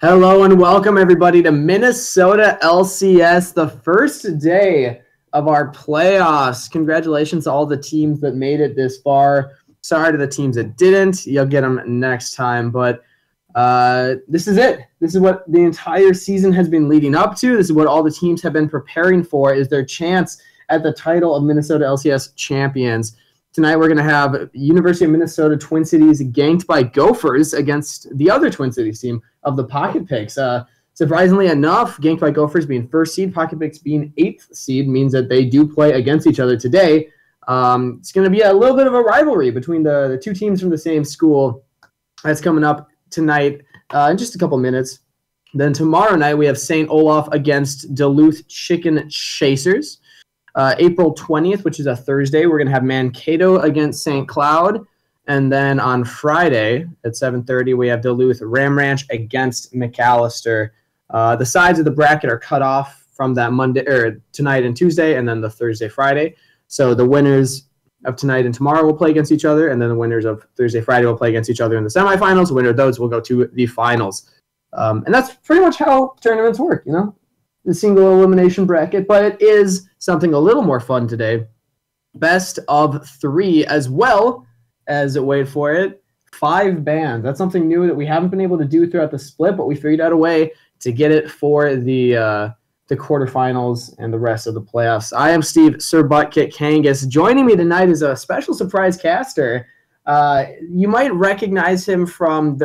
Hello and welcome everybody to Minnesota LCS, the first day of our playoffs. Congratulations to all the teams that made it this far. Sorry to the teams that didn't. You'll get them next time, but this is it. This is what the entire season has been leading up to. This is what all the teams have been preparing for, is their chance at the title of Minnesota LCS champions. Tonight we're going to have University of Minnesota Twin Cities ganked by Gophers against the other Twin Cities team of the Pocket Picks. Surprisingly enough, ganked by Gophers being first seed, Pocket Picks being 8th seed means that they do play against each other today. It's going to be a little bit of a rivalry between the two teams from the same school. That's coming up tonight in just a couple minutes. Then tomorrow night we have St. Olaf against Duluth Chicken Chasers. April 20th, which is a Thursday, we're going to have Mankato against St. Cloud. And then on Friday at 7:30, we have Duluth Ram Ranch against McAllister. The sides of the bracket are cut off from that Monday or tonight and Tuesday, and then the Thursday, Friday. So the winners of tonight and tomorrow will play against each other, and then the winners of Thursday, Friday will play against each other in the semifinals. The winner of those will go to the finals. And that's pretty much how tournaments work, the single elimination bracket, but it is something a little more fun today. Best of 3, as well as, wait for it, 5 bands. That's something new that we haven't been able to do throughout the split, but we figured out a way to get it for the quarterfinals and the rest of the playoffs. I am Steve Sir Buttkit Kangas. Joining me tonight is a special surprise caster. You might recognize him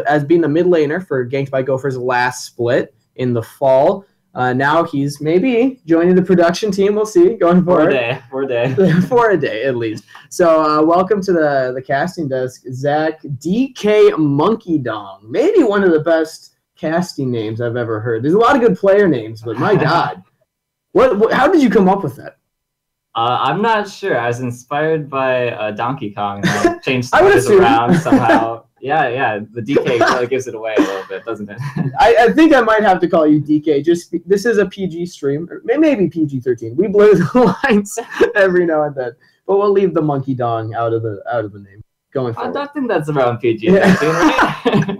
as being the mid laner for Ganked by Gophers' last split in the fall. Now he's maybe joining the production team. We'll see going forward. For a day. For a day, at least. So welcome to the casting desk, Zach DK Monkey Dong. Maybe one of the best casting names I've ever heard. There's a lot of good player names, but my God. How did you come up with that? I'm not sure. I was inspired by Donkey Kong. And I changed things around somehow. Yeah. The DK really gives it away a little bit, doesn't it? I think I might have to call you DK. This is a PG stream, or maybe PG-13. We blur the lines every now and then, but we'll leave the Monkey Dong out of the name going forward. I don't think that's around PG-13, right?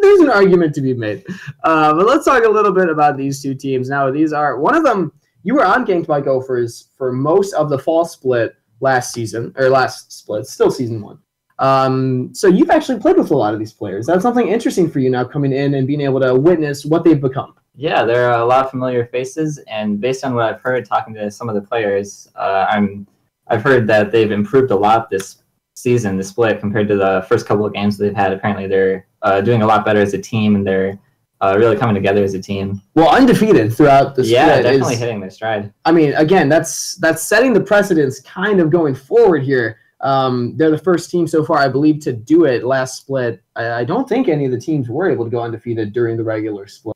There's an argument to be made. But let's talk a little bit about these two teams. Now, these are one of them. You were on Ganked by Gophers for most of the fall split last split, still season 1. So you've actually played with a lot of these players. That's something interesting for you now coming in and being able to witness what they've become. Yeah, there are a lot of familiar faces, and based on what I've heard talking to some of the players, I've heard that they've improved a lot this season, the split, compared to the first couple of games they've had. Apparently they're doing a lot better as a team, and they're really coming together as a team. Well, undefeated throughout the split. Yeah, definitely hitting their stride. I mean, again, that's setting the precedence kind of going forward here. They're the first team so far, I believe, to do it last split. I don't think any of the teams were able to go undefeated during the regular split.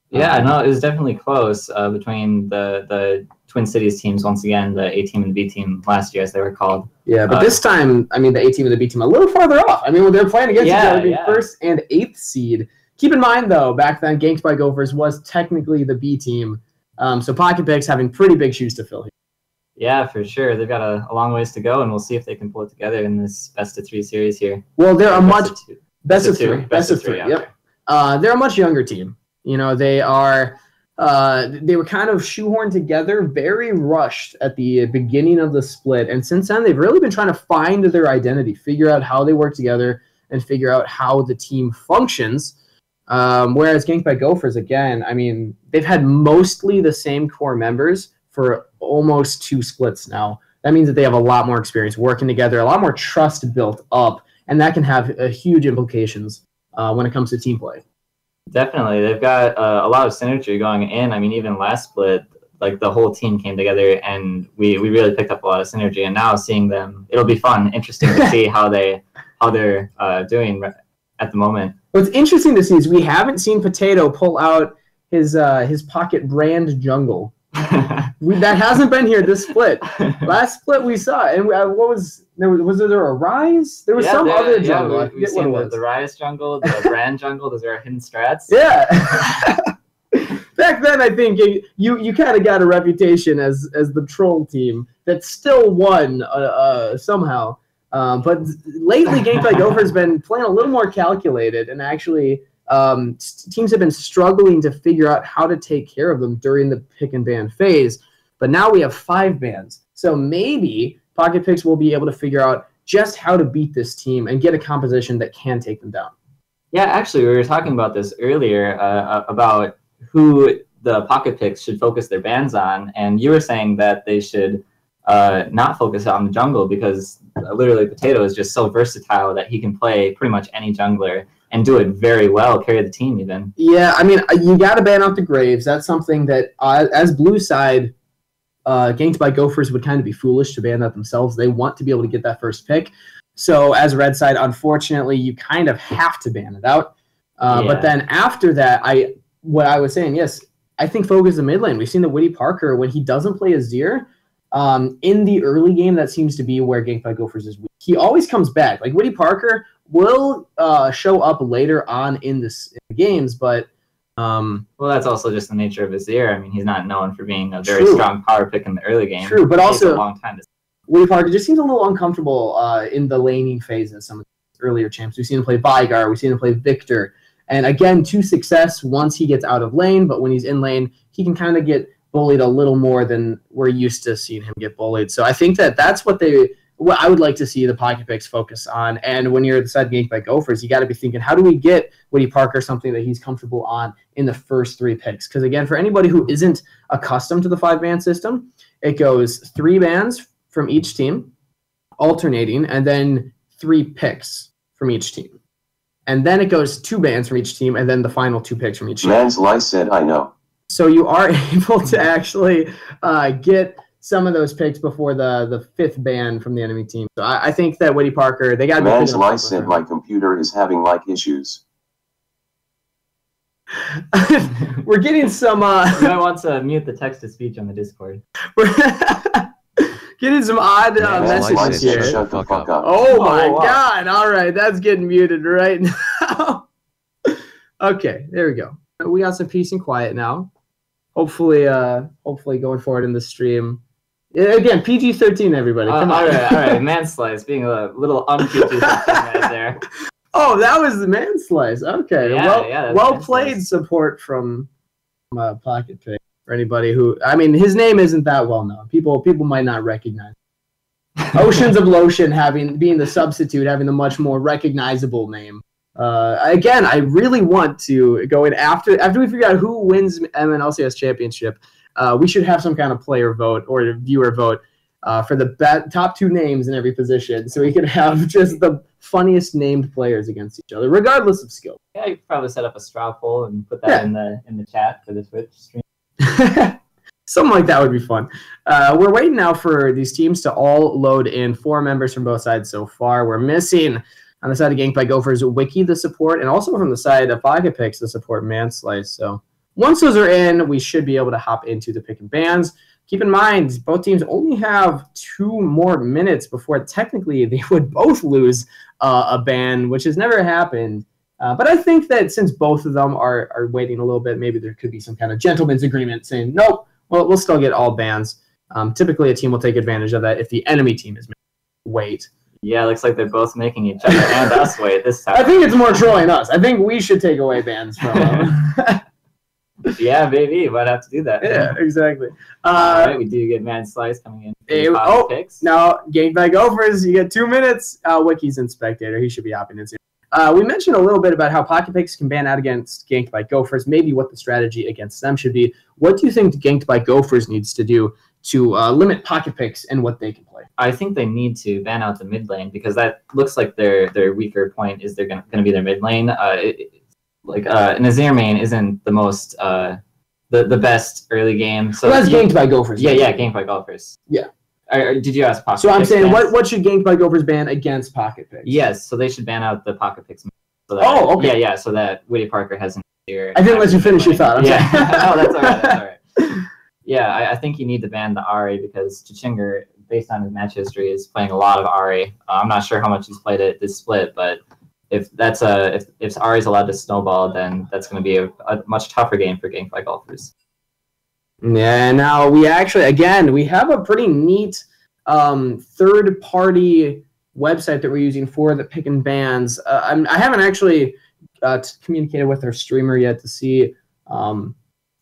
Yeah, no, it was definitely close between the Twin Cities teams, once again, the A team and the B team last year, as they were called. Yeah, but this time, I mean, the A team and the B team a little farther off. I mean, when they're playing against each other, being first and 8th seed. Keep in mind, though, back then, Ganked by Gophers was technically the B team. So Pocket Picks having pretty big shoes to fill here. Yeah, for sure. They've got a long ways to go, and we'll see if they can pull it together in this best-of-3 series here. Well, they're a much best of three. Yep. They're a much younger team. They are. They were kind of shoehorned together, very rushed at the beginning of the split, and since then they've really been trying to find their identity, figure out how they work together, and figure out how the team functions. Whereas Ganked by Gophers, again, I mean, they've had mostly the same core members for almost 2 splits now. That means that they have a lot more experience working together, a lot more trust built up, and that can have huge implications when it comes to team play. Definitely. They've got a lot of synergy going in. I mean, even last split, like the whole team came together, and we really picked up a lot of synergy. And now seeing them, it'll be fun, interesting to see how they're doing at the moment. What's interesting to see is we haven't seen Potato pull out his Pocket brand jungle. That hasn't been here this split. Last split we saw, and what was there a Rise? There was some other jungle. Yeah, we've seen the Rise jungle, the brand jungle. Those are our hidden strats. Yeah. Back then, I think you kind of got a reputation as the troll team that still won somehow. But lately, Ganked by Gophers has been playing a little more calculated and actually Teams have been struggling to figure out how to take care of them during the pick and ban phase. But now we have 5 bans. So maybe Pocket Picks will be able to figure out just how to beat this team and get a composition that can take them down. Yeah, actually, we were talking about this earlier about who the Pocket Picks should focus their bans on, and you were saying that they should not focus on the jungle because literally Potato is just so versatile that he can play pretty much any jungler and do it very well, carry the team even. Yeah, I mean, you got to ban out the Graves. That's something that, as blue side, Ganked by Gophers would kind of be foolish to ban that themselves. They want to be able to get that first pick. So as red side, unfortunately, you kind of have to ban it out. But then after that, what I was saying, yes, I think focus the mid lane. We've seen that Witty Parker, when he doesn't play Azir, in the early game, that seems to be where Ganked by Gophers is weak. He always comes back. Like, Witty Parker will show up later on in the games, but well, that's also just the nature of Azir. I mean, he's not known for being a very strong power pick in the early game. True, but also a long time to Witty Parker just seems a little uncomfortable in the laning phase in some of the earlier champs. We've seen him play Vigar, we've seen him play Victor, and again, to success once he gets out of lane, but when he's in lane, he can kind of get bullied a little more than we're used to seeing him get bullied. So I think that's what I would like to see the Pocket Picks focus on. And when you're the side Ganked by Gophers, you got to be thinking, how do we get Witty Parker something that he's comfortable on in the first 3 picks? Because again, for anybody who isn't accustomed to the 5-ban system, it goes 3 bans from each team, alternating, and then 3 picks from each team. And then it goes 2 bans from each team, and then the final 2 picks from each team. Man's Life said, I know. So you are able to actually get some of those picks before the 5th ban from the enemy team. So I think that Witty Parker, they got to be. Man's Life said, my computer is having like issues. We're getting some. You might want to mute the text to speech on the Discord. We're getting some odd messages here. Shut the fuck up. Oh my God! All right, that's getting muted right now. Okay, there we go. We got some peace and quiet now. Hopefully going forward in the stream. Again, PG-13, everybody. Come on. All right. Manslice being a little un-PG-13 right there. Oh, that was the Manslice. Okay. Well played support from Pocket Pick for anybody who, I mean, his name isn't that well known. People might not recognize him. Oceans of Lotion being the substitute, having the much more recognizable name. Again, I really want to go in after we figure out who wins MNLCS championship. We should have some kind of player vote or viewer vote for the top 2 names in every position, so we could have just the funniest named players against each other, regardless of skill. Yeah, you could probably set up a straw poll and put that in the chat for the Twitch stream. Something like that would be fun. We're waiting now for these teams to all load in. 4 members from both sides so far. We're missing on the side of Ganked by Gophers, Wiki, the support, and also from the side of Pocket Picks, the support Manslice. So once those are in, we should be able to hop into the pick and bans. Keep in mind, both teams only have 2 more minutes before technically they would both lose a ban, which has never happened. But I think that since both of them are waiting a little bit, maybe there could be some kind of gentleman's agreement saying, nope, we'll still get all bans. Typically, a team will take advantage of that if the enemy team is wait. Yeah, looks like they're both making each other and us wait this time. I think it's more trolling us. I think we should take away bans from them. Yeah, maybe. Might have to do that. Yeah, exactly. All right, we do get Manslice coming in. Picks. Now, Ganked by Gophers, you get 2 minutes. Wiki's in Spectator. He should be hopping in soon. We mentioned a little bit about how Pocket Picks can ban out against Ganked by Gophers, maybe what the strategy against them should be. What do you think Ganked by Gophers needs to do to limit Pocket Picks and what they can play? I think they need to ban out the mid lane because that looks like their weaker point is they're going to be their mid lane. Nazir main isn't the most the best early game. So that's Ganked by Gophers. Yeah, Ganked by Gophers. Yeah. Did you ask Pocket So I'm Picks saying, bans? what should Ganked by Gophers ban against Pocket Picks? Yes, so they should ban out the Pocket Picks. So that, okay. Yeah, so that Witty Parker has an Nazir. I didn't let you finish your thought. Yeah. Oh, that's all right. Yeah, I think you need to ban the Ahri because Chichinger, based on his match history, is playing a lot of Ahri. I'm not sure how much he's played it this split, but if Ahri's allowed to snowball, then that's going to be a much tougher game for Ganked by Gophers. Yeah, now we actually, again, we have a pretty neat third-party website that we're using for the pick and bans. I haven't actually communicated with our streamer yet to see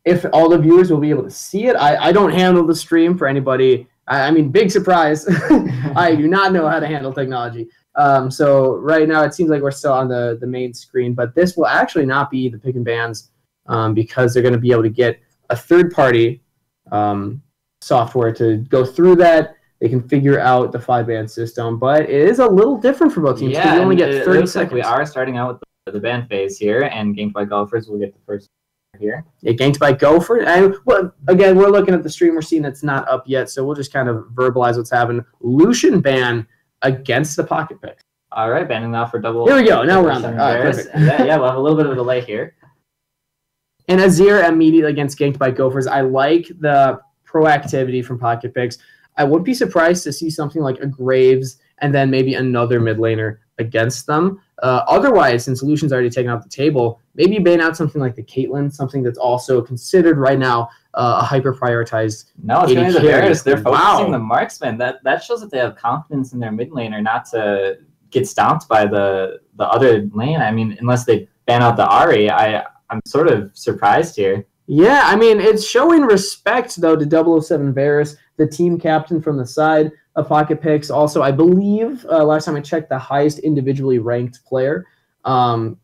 if all the viewers will be able to see it. I don't handle the stream for anybody. I mean, big surprise. I do not know how to handle technology. So right now it seems like we're still on the main screen, but this will actually not be the pick and bans because they're going to be able to get a third-party software to go through that. They can figure out the 5-band system, but it is a little different for both teams. Yeah, you only get 30 seconds. Like we are starting out with the ban phase here, and Ganked by Golfers will get the first here. Yeah, Ganked by Gopher. And well, again, we're looking at the stream. We're seeing it's not up yet, so we'll just kind of verbalize what's happening. Lucian ban against the Pocket Pick. All right, banning now for double. Here we go. Now we're on there. All right, perfect. Yeah, we'll have a little bit of a delay here. And Azir immediately against Ganked by Gophers. I like the proactivity from Pocket Picks. I wouldn't be surprised to see something like a Graves and then maybe another mid laner against them. Otherwise, since Lucian's already taken off the table, maybe ban out something like the Caitlyn, something that's also considered right now a hyper-prioritized. No, it's going to be the Varus. They're focusing the marksman. That shows that they have confidence in their mid laner not to get stomped by the other lane. I mean, unless they ban out the Ahri, I'm sort of surprised here. Yeah, I mean, it's showing respect, though, to 007 Varus, the team captain from the side of Pocket Picks. Also, I believe, last time I checked, the highest individually ranked player. And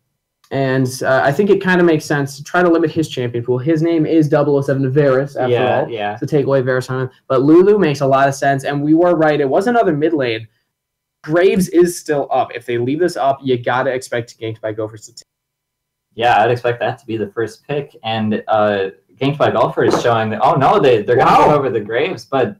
I think it kind of makes sense to try to limit his champion pool. His name is 007 Varus, after all, to take away Varus on him. But Lulu makes a lot of sense, and we were right. It was another mid lane. Graves is still up. If they leave this up, you got to expect Ganked by Gophers to take. Yeah, I'd expect that to be the first pick. And Ganked by Golfer is showing that, oh, no, they're going to go over the Graves, but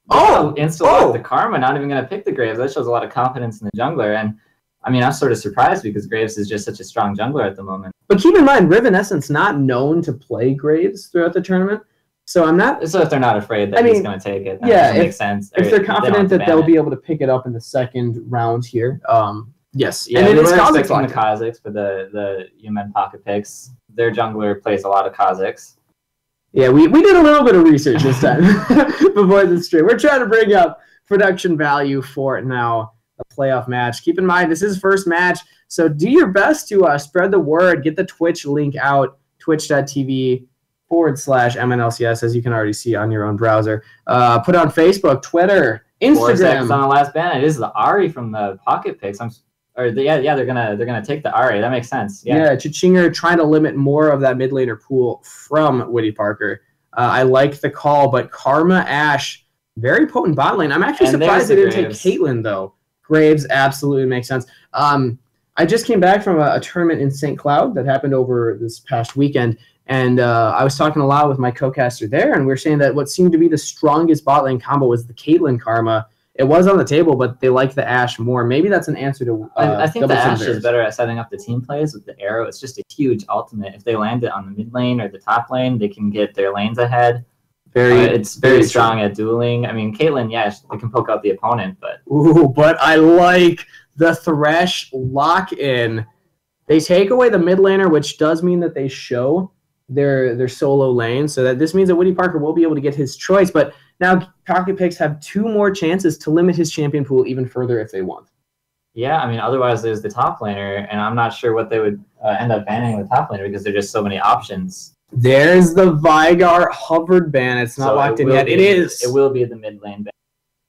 insta-lock the Karma, not even going to pick the Graves. That shows a lot of confidence in the jungler. And, I mean, I'm sort of surprised because Graves is just such a strong jungler at the moment. But keep in mind, Riven Essence not known to play Graves throughout the tournament. So I'm not... So if they're not afraid that he's going to take it, that makes sense. If they're confident that they'll be able to pick it up in the second round here, yes. Yeah, and we were expecting the Kha'Zix for the Yumen Pocket Picks. Their jungler plays a lot of Kha'Zix. Yeah, we did a little bit of research this time before the stream. We're trying to bring up production value for now a playoff match. Keep in mind, this is first match, so do your best to spread the word. Get the Twitch link out, twitch.tv/MNLCS, as you can already see on your own browser. Put on Facebook, Twitter, Instagram. On the last ban, it is the Ahri from the Pocket Picks. They're gonna take the Ahri. That makes sense. Yeah, Chichinger trying to limit more of that mid laner pool from Woody Parker. I like the call, but Karma Ashe, very potent bot lane. I'm actually surprised they didn't take Caitlyn though. Graves absolutely makes sense. I just came back from a tournament in St. Cloud that happened over this past weekend, and I was talking a lot with my co-caster there, and we were saying that what seemed to be the strongest bot lane combo was the Caitlyn Karma. It was on the table, but they like the Ashe more. Maybe that's an answer to. I think the Ashe is better at setting up the team plays with the arrow. It's just a huge ultimate. If they land it on the mid lane or the top lane, they can get their lanes ahead. It's very strong at dueling. I mean, Caitlyn, they can poke out the opponent, but. Ooh, but I like the Thresh lock-in. They take away the mid laner, which does mean that they show their solo lane, so that this means that Woody Parker will be able to get his choice, but now Pocket Picks have 2 more chances to limit his champion pool even further if they want. Yeah, I mean, otherwise there's the top laner, and I'm not sure what they would end up banning the top laner because there's just so many options. There's the Veigar hovered ban. It's not locked in yet. It is. It will be the mid lane ban.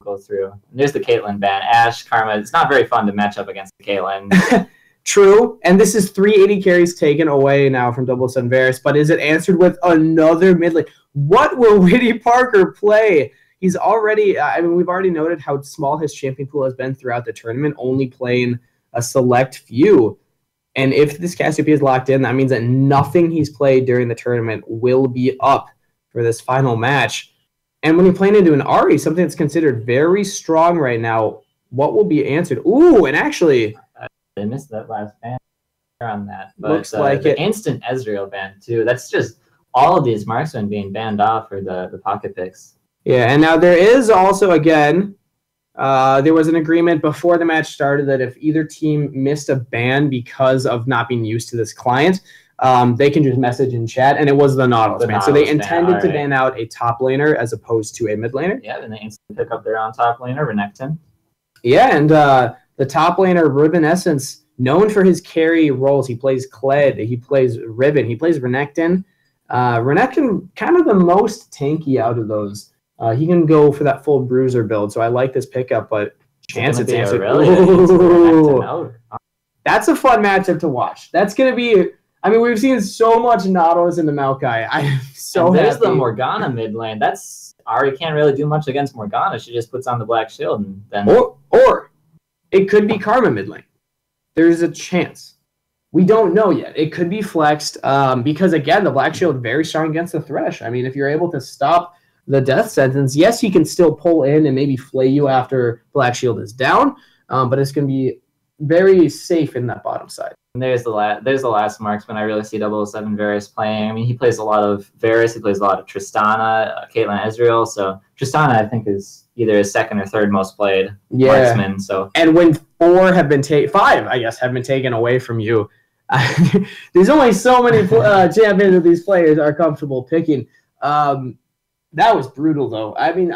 Go through. And there's the Caitlyn ban. Ashe, Karma. It's not very fun to match up against the Caitlyn. True, and this is 380 carries taken away now from 007 Varus, but is it answered with another mid lane? What will Woody Parker play? He's already, we've already noted how small his champion pool has been throughout the tournament, only playing a select few. And if this Cassiopeia is locked in, that means that nothing he's played during the tournament will be up for this final match. And when you're playing into an Ahri, something that's considered very strong right now, what will be answered? Ooh, and actually... They missed that last ban on that. But looks like the instant Ezreal ban, too. That's just all of these marksmen being banned off for the Pocket Picks. Yeah, and now there is also, again, there was an agreement before the match started that if either team missed a ban because of not being used to this client, they can just message in chat, and it was the Nautilus ban. So they intended to ban out a top laner as opposed to a mid laner. Yeah, and they instantly pick up their own top laner, Renekton. Yeah, and the top laner, Riven Essence, known for his carry roles. He plays Kled, he plays Ribbon, he plays Renekton. Renekton, kind of the most tanky out of those. He can go for that full bruiser build, so I like this pickup, but chance it's answered. That's a fun matchup to watch. That's going to be, I mean, we've seen so much Nautilus into Maokai. I'm so there's happy. the Morgana mid lane. That's Ari can't really do much against Morgana. She just puts on the black shield and then. Or it could be Karma mid lane. There's a chance. We don't know yet. It could be flexed because, again, the black shield very strong against the Thresh. I mean, if you're able to stop the death sentence, yes, he can still pull in and maybe flay you after black shield is down, but it's going to be very safe in that bottom side. And there's the last marksman I really see 007 Varus playing. I mean, he plays a lot of Varus. He plays a lot of Tristana, Caitlyn Ezreal. So Tristana, I think, is either his second or third most played marksman. So and when five, I guess, have been taken away from you, there's only so many champions that these players are comfortable picking. That was brutal, though. I mean,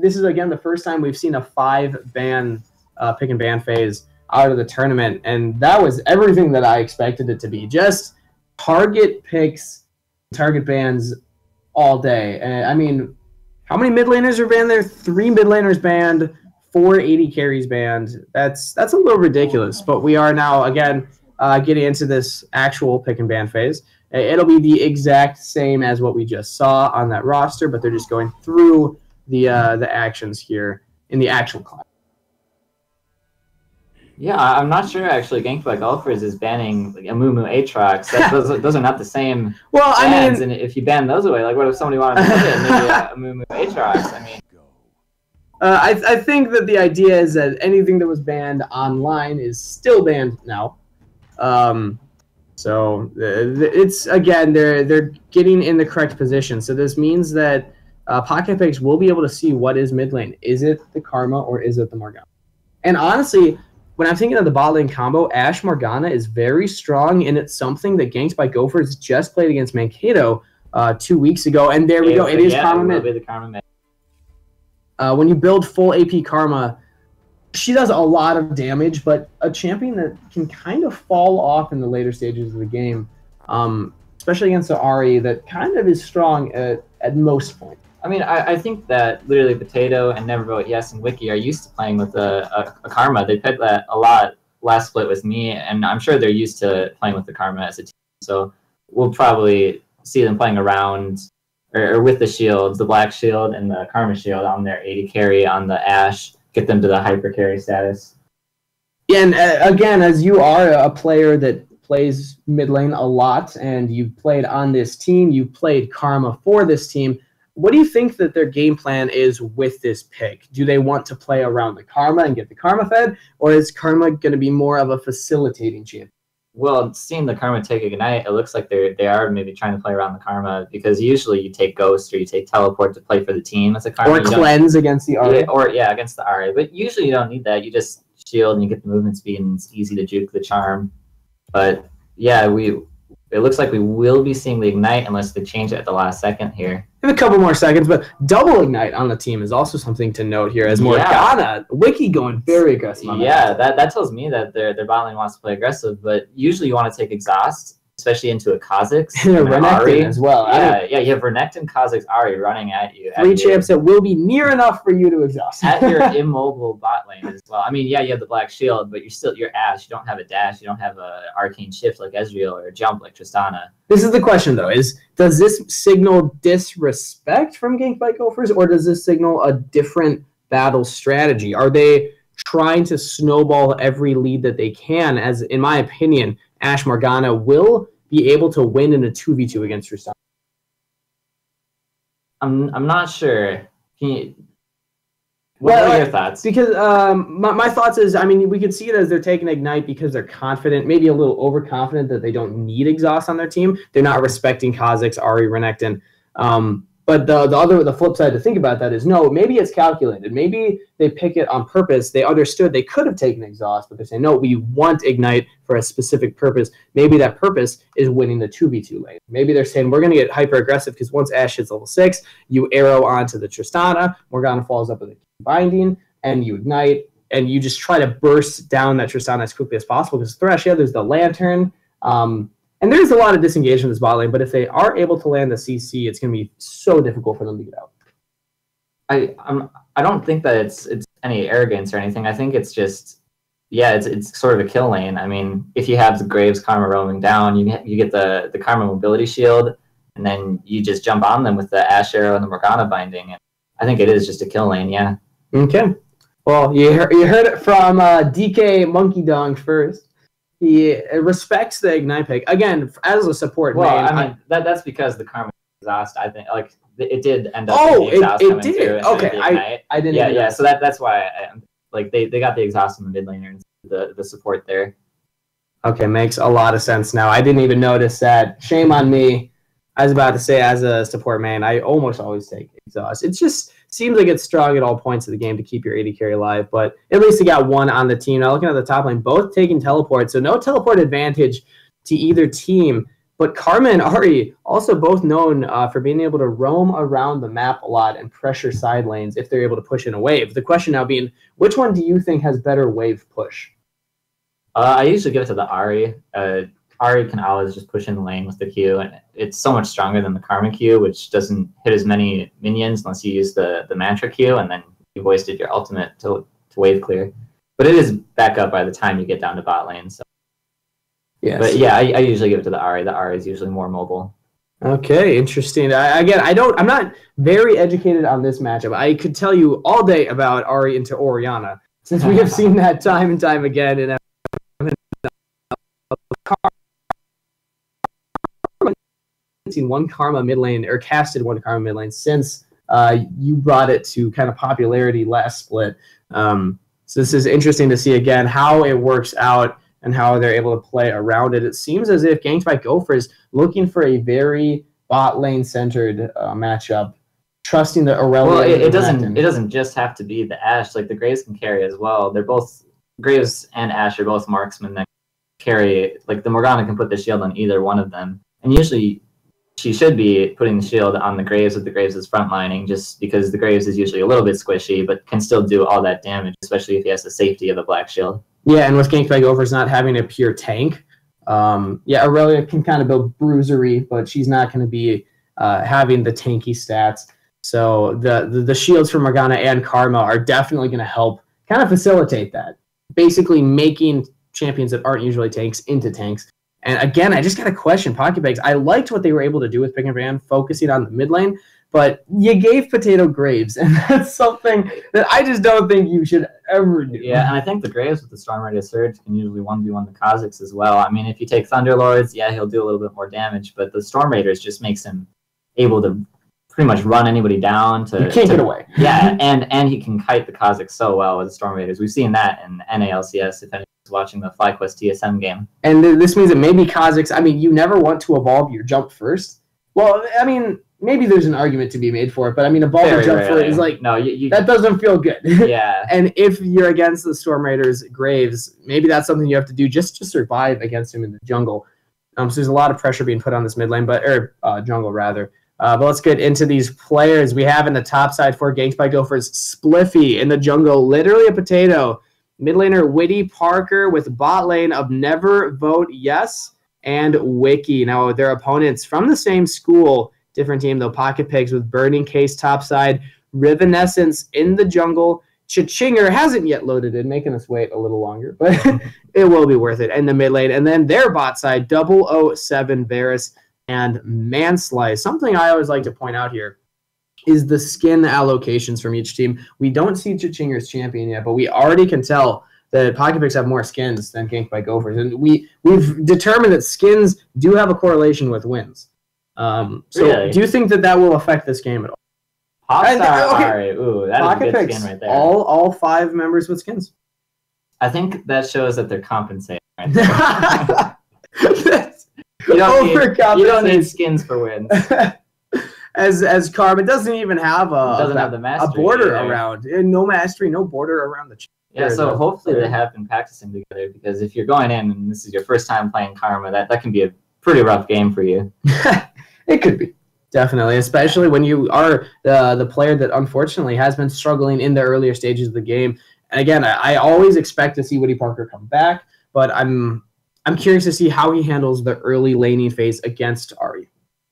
this is, again, the first time we've seen a 5-ban pick and ban phase out of the tournament, and that was everything that I expected it to be. Just target picks, target bans all day. And I mean, how many mid laners are banned there? 3 mid laners banned, 4 80 carries banned. That's a little ridiculous, but we are now, again, getting into this actual pick and ban phase. It'll be the exact same as what we just saw on that roster, but they're just going through the actions here in the actual class. Yeah, I'm not sure actually. Gangplank by Golfers is banning like Amumu Aatrox. Those are not the same. Well, bans, I mean, and if you ban those away, like what if somebody wanted to look at maybe Amumu Aatrox? I mean, I think that the idea is that anything that was banned online is still banned now. So it's, again, they're getting in the correct position. So this means that Pocket Picks will be able to see what is mid lane. Is it the Karma or is it the Morgana? And honestly, when I'm thinking of the bot lane combo, Ashe Morgana is very strong, and it's something that Ganks by Gophers just played against Mankato 2 weeks ago. And there we go. It is Karma mid. The Karma mid. When you build full AP Karma, she does a lot of damage, but a champion that can kind of fall off in the later stages of the game, especially against the Ahri that kind of is strong at most points. I mean, I think that literally Potato and Nevervote Yes and Wiki are used to playing with a Karma. They played that a lot last split with me, and I'm sure they're used to playing with the Karma as a team. So we'll probably see them playing around or with the shields, the Black Shield and the Karma Shield on their 80 carry on the Ashe, get them to the hyper carry status. Yeah, and again, as you are a player that plays mid lane a lot, and you've played on this team, you've played Karma for this team, what do you think that their game plan is with this pick? Do they want to play around the Karma and get the Karma fed, or is Karma going to be more of a facilitating champion? Well, seeing the Karma take Ignite, it looks like they are maybe trying to play around the Karma, because usually you take Ghost or you take Teleport to play for the team as a Karma. Or Cleanse against the Ahri. Yeah, against the Ahri. But usually you don't need that. You just shield and you get the movement speed, and it's easy to juke the charm. But yeah, it looks like we will be seeing the Ignite unless they change it at the last second here. In a couple more seconds, but double Ignite on the team is also something to note here, as Morgana, Wiki going very aggressive on that. That tells me that their bot lane wants to play aggressive, but usually you want to take Exhaust, especially into a Kha'Zix. And a Renekton as well. Yeah, you have Renekton, Kha'Zix, Ahri running at you. 3 champs that will be near enough for you to exhaust. At your immobile bot lane as well. I mean, yeah, you have the Black Shield, but you're Ashe. You don't have a dash. You don't have a arcane shift like Ezreal or a jump like Tristana. This is the question, though, does this signal disrespect from Gank by Gophers, or does this signal a different battle strategy? Are they trying to snowball every lead that they can, as, in my opinion, Ashe Morgana will be able to win in a 2v2 against Tristana? I'm not sure. What are your thoughts? Because my thoughts is, I mean, we could see it as they're taking Ignite because they're confident, maybe a little overconfident that they don't need Exhaust on their team. They're not respecting Kha'Zix, Ahri, Renekton. But the flip side to think about that is, no, maybe it's calculated. Maybe they pick it on purpose. They understood they could have taken Exhaust, but they're saying, no, we want Ignite for a specific purpose. Maybe that purpose is winning the 2v2 lane. Maybe they're saying, we're going to get hyper aggressive because once Ashe hits level 6, you arrow onto the Tristana, Morgana falls up with a binding, and you Ignite. and you just try to burst down that Tristana as quickly as possible. Because Thresh, there's the Lantern, and there's a lot of disengagement in this bot lane, but if they are able to land the CC, it's going to be so difficult for them to get out. I don't think that it's any arrogance or anything. I think it's just, it's sort of a kill lane. I mean, if you have the Graves Karma roaming down, you get the Karma mobility shield, and then you just jump on them with the Ash Arrow and the Morgana binding. And I think it is just a kill lane, yeah. Okay. Well, you heard it from DK Monkey Dong first. He respects the Ignite pick. Again, as a support main. Well, I mean, that's because the Karma exhaust, I think, like, it did end up with the exhaust it coming did. through. Okay, I didn't even know. So that's why, like, they got the exhaust in the mid laner and the support there. Okay, makes a lot of sense now. I didn't even notice that. Shame on me. I was about to say, as a support main, I almost always take exhaust. It just seems like it's strong at all points of the game to keep your AD carry alive, but at least you got one on the team. Now looking at the top lane, both taking teleport, so no teleport advantage to either team. But Karma and Ahri, also both known for being able to roam around the map a lot and pressure side lanes if they're able to push in a wave. The question now being, which one do you think has better wave push? I usually give it to the Ahri. Ahri can always just push in the lane with the Q, and it's so much stronger than the Karma Q, which doesn't hit as many minions unless you use the Mantra Q, and then you wasted your ultimate to wave clear. But it is back up by the time you get down to bot lane, so. Yes. But yeah, I usually give it to the Ahri. The Ahri is usually more mobile. Okay, interesting. I'm not very educated on this matchup. I could tell you all day about Ahri into Orianna, since we have seen that time and time again in seen one Karma mid lane, or casted one Karma mid lane since you brought it to kind of popularity last split. So this is interesting to see again how it works out and how they're able to play around it. It seems as if Ganked by Gopher is looking for a very bot lane centered matchup, trusting the Aurelia. Well, it doesn't just have to be the Ashe. Like the Graves can carry as well. They're both, Graves and Ashe are both marksmen that carry. Like the Morgana can put the shield on either one of them, and usually she should be putting the shield on the Graves with the Graves' frontlining, just because the Graves is usually a little bit squishy, but can still do all that damage, especially if he has the safety of a black shield. Yeah, and with Ganked by Gophers not having a pure tank, Aurelia can kind of build bruisery, but she's not going to be having the tanky stats. So the shields from Morgana and Karma are definitely going to help kind of facilitate that, basically making champions that aren't usually tanks into tanks. And again, I just got a question, Pocket Bags. I liked what they were able to do with Pick and Van, focusing on the mid lane, but you gave Potato Graves, and that's something that I just don't think you should ever do. Yeah, and I think the Graves with the Storm Radius Surge can usually 1v1 the Kha'Zix as well. I mean, if you take Thunderlords, yeah, he'll do a little bit more damage, but the Storm Raiders just makes him able to pretty much run anybody down. You can't get away. Yeah, and he can kite the Kha'Zix so well with the Storm Raiders. We've seen that in MNLCS, if anyone's watching the FlyQuest TSM game. And this means that maybe Kha'Zix, I mean, you never want to evolve your jump first. Well, I mean, maybe there's an argument to be made for it, but I mean, evolving jump first is like, no, that doesn't feel good. Yeah. And if you're against the Storm Raiders Graves, maybe that's something you have to do just to survive against him in the jungle. So there's a lot of pressure being put on this mid lane, jungle rather. But let's get into these players. We have in the top side for Ganked by Gophers, Spliffy in the jungle, literally a potato. Mid laner Witty Parker with bot lane of Never Vote Yes and Wiki. Now their opponents from the same school, different team though. Pocket Pigs with Burning Case topside, Rivenescence in the jungle. Chichinger hasn't yet loaded in, making us wait a little longer, but it will be worth it. And the mid lane, and then their bot side, 007 Varus and Manslice. Something I always like to point out here is the skin allocations from each team. We don't see Chichinger's champion yet, but we already can tell that Pocket Picks have more skins than Ganked by Gophers. And we've determined that skins do have a correlation with wins. So really? Do you think that will affect this game at all? Okay. Ooh, that Pocket is a good skin right there. All 5 members with skins. I think that shows that they're compensating right there. You don't need skins for wins. As Karma doesn't even have the mastery, a border around. No mastery, no border around the Yeah, so hopefully they have been practicing together, because if you're going in and this is your first time playing Karma, that can be a pretty rough game for you. It could be. Definitely, especially when you are the player that unfortunately has been struggling in the earlier stages of the game. And again, I always expect to see Woody Parker come back, but I'm curious to see how he handles the early laning phase against Ahri.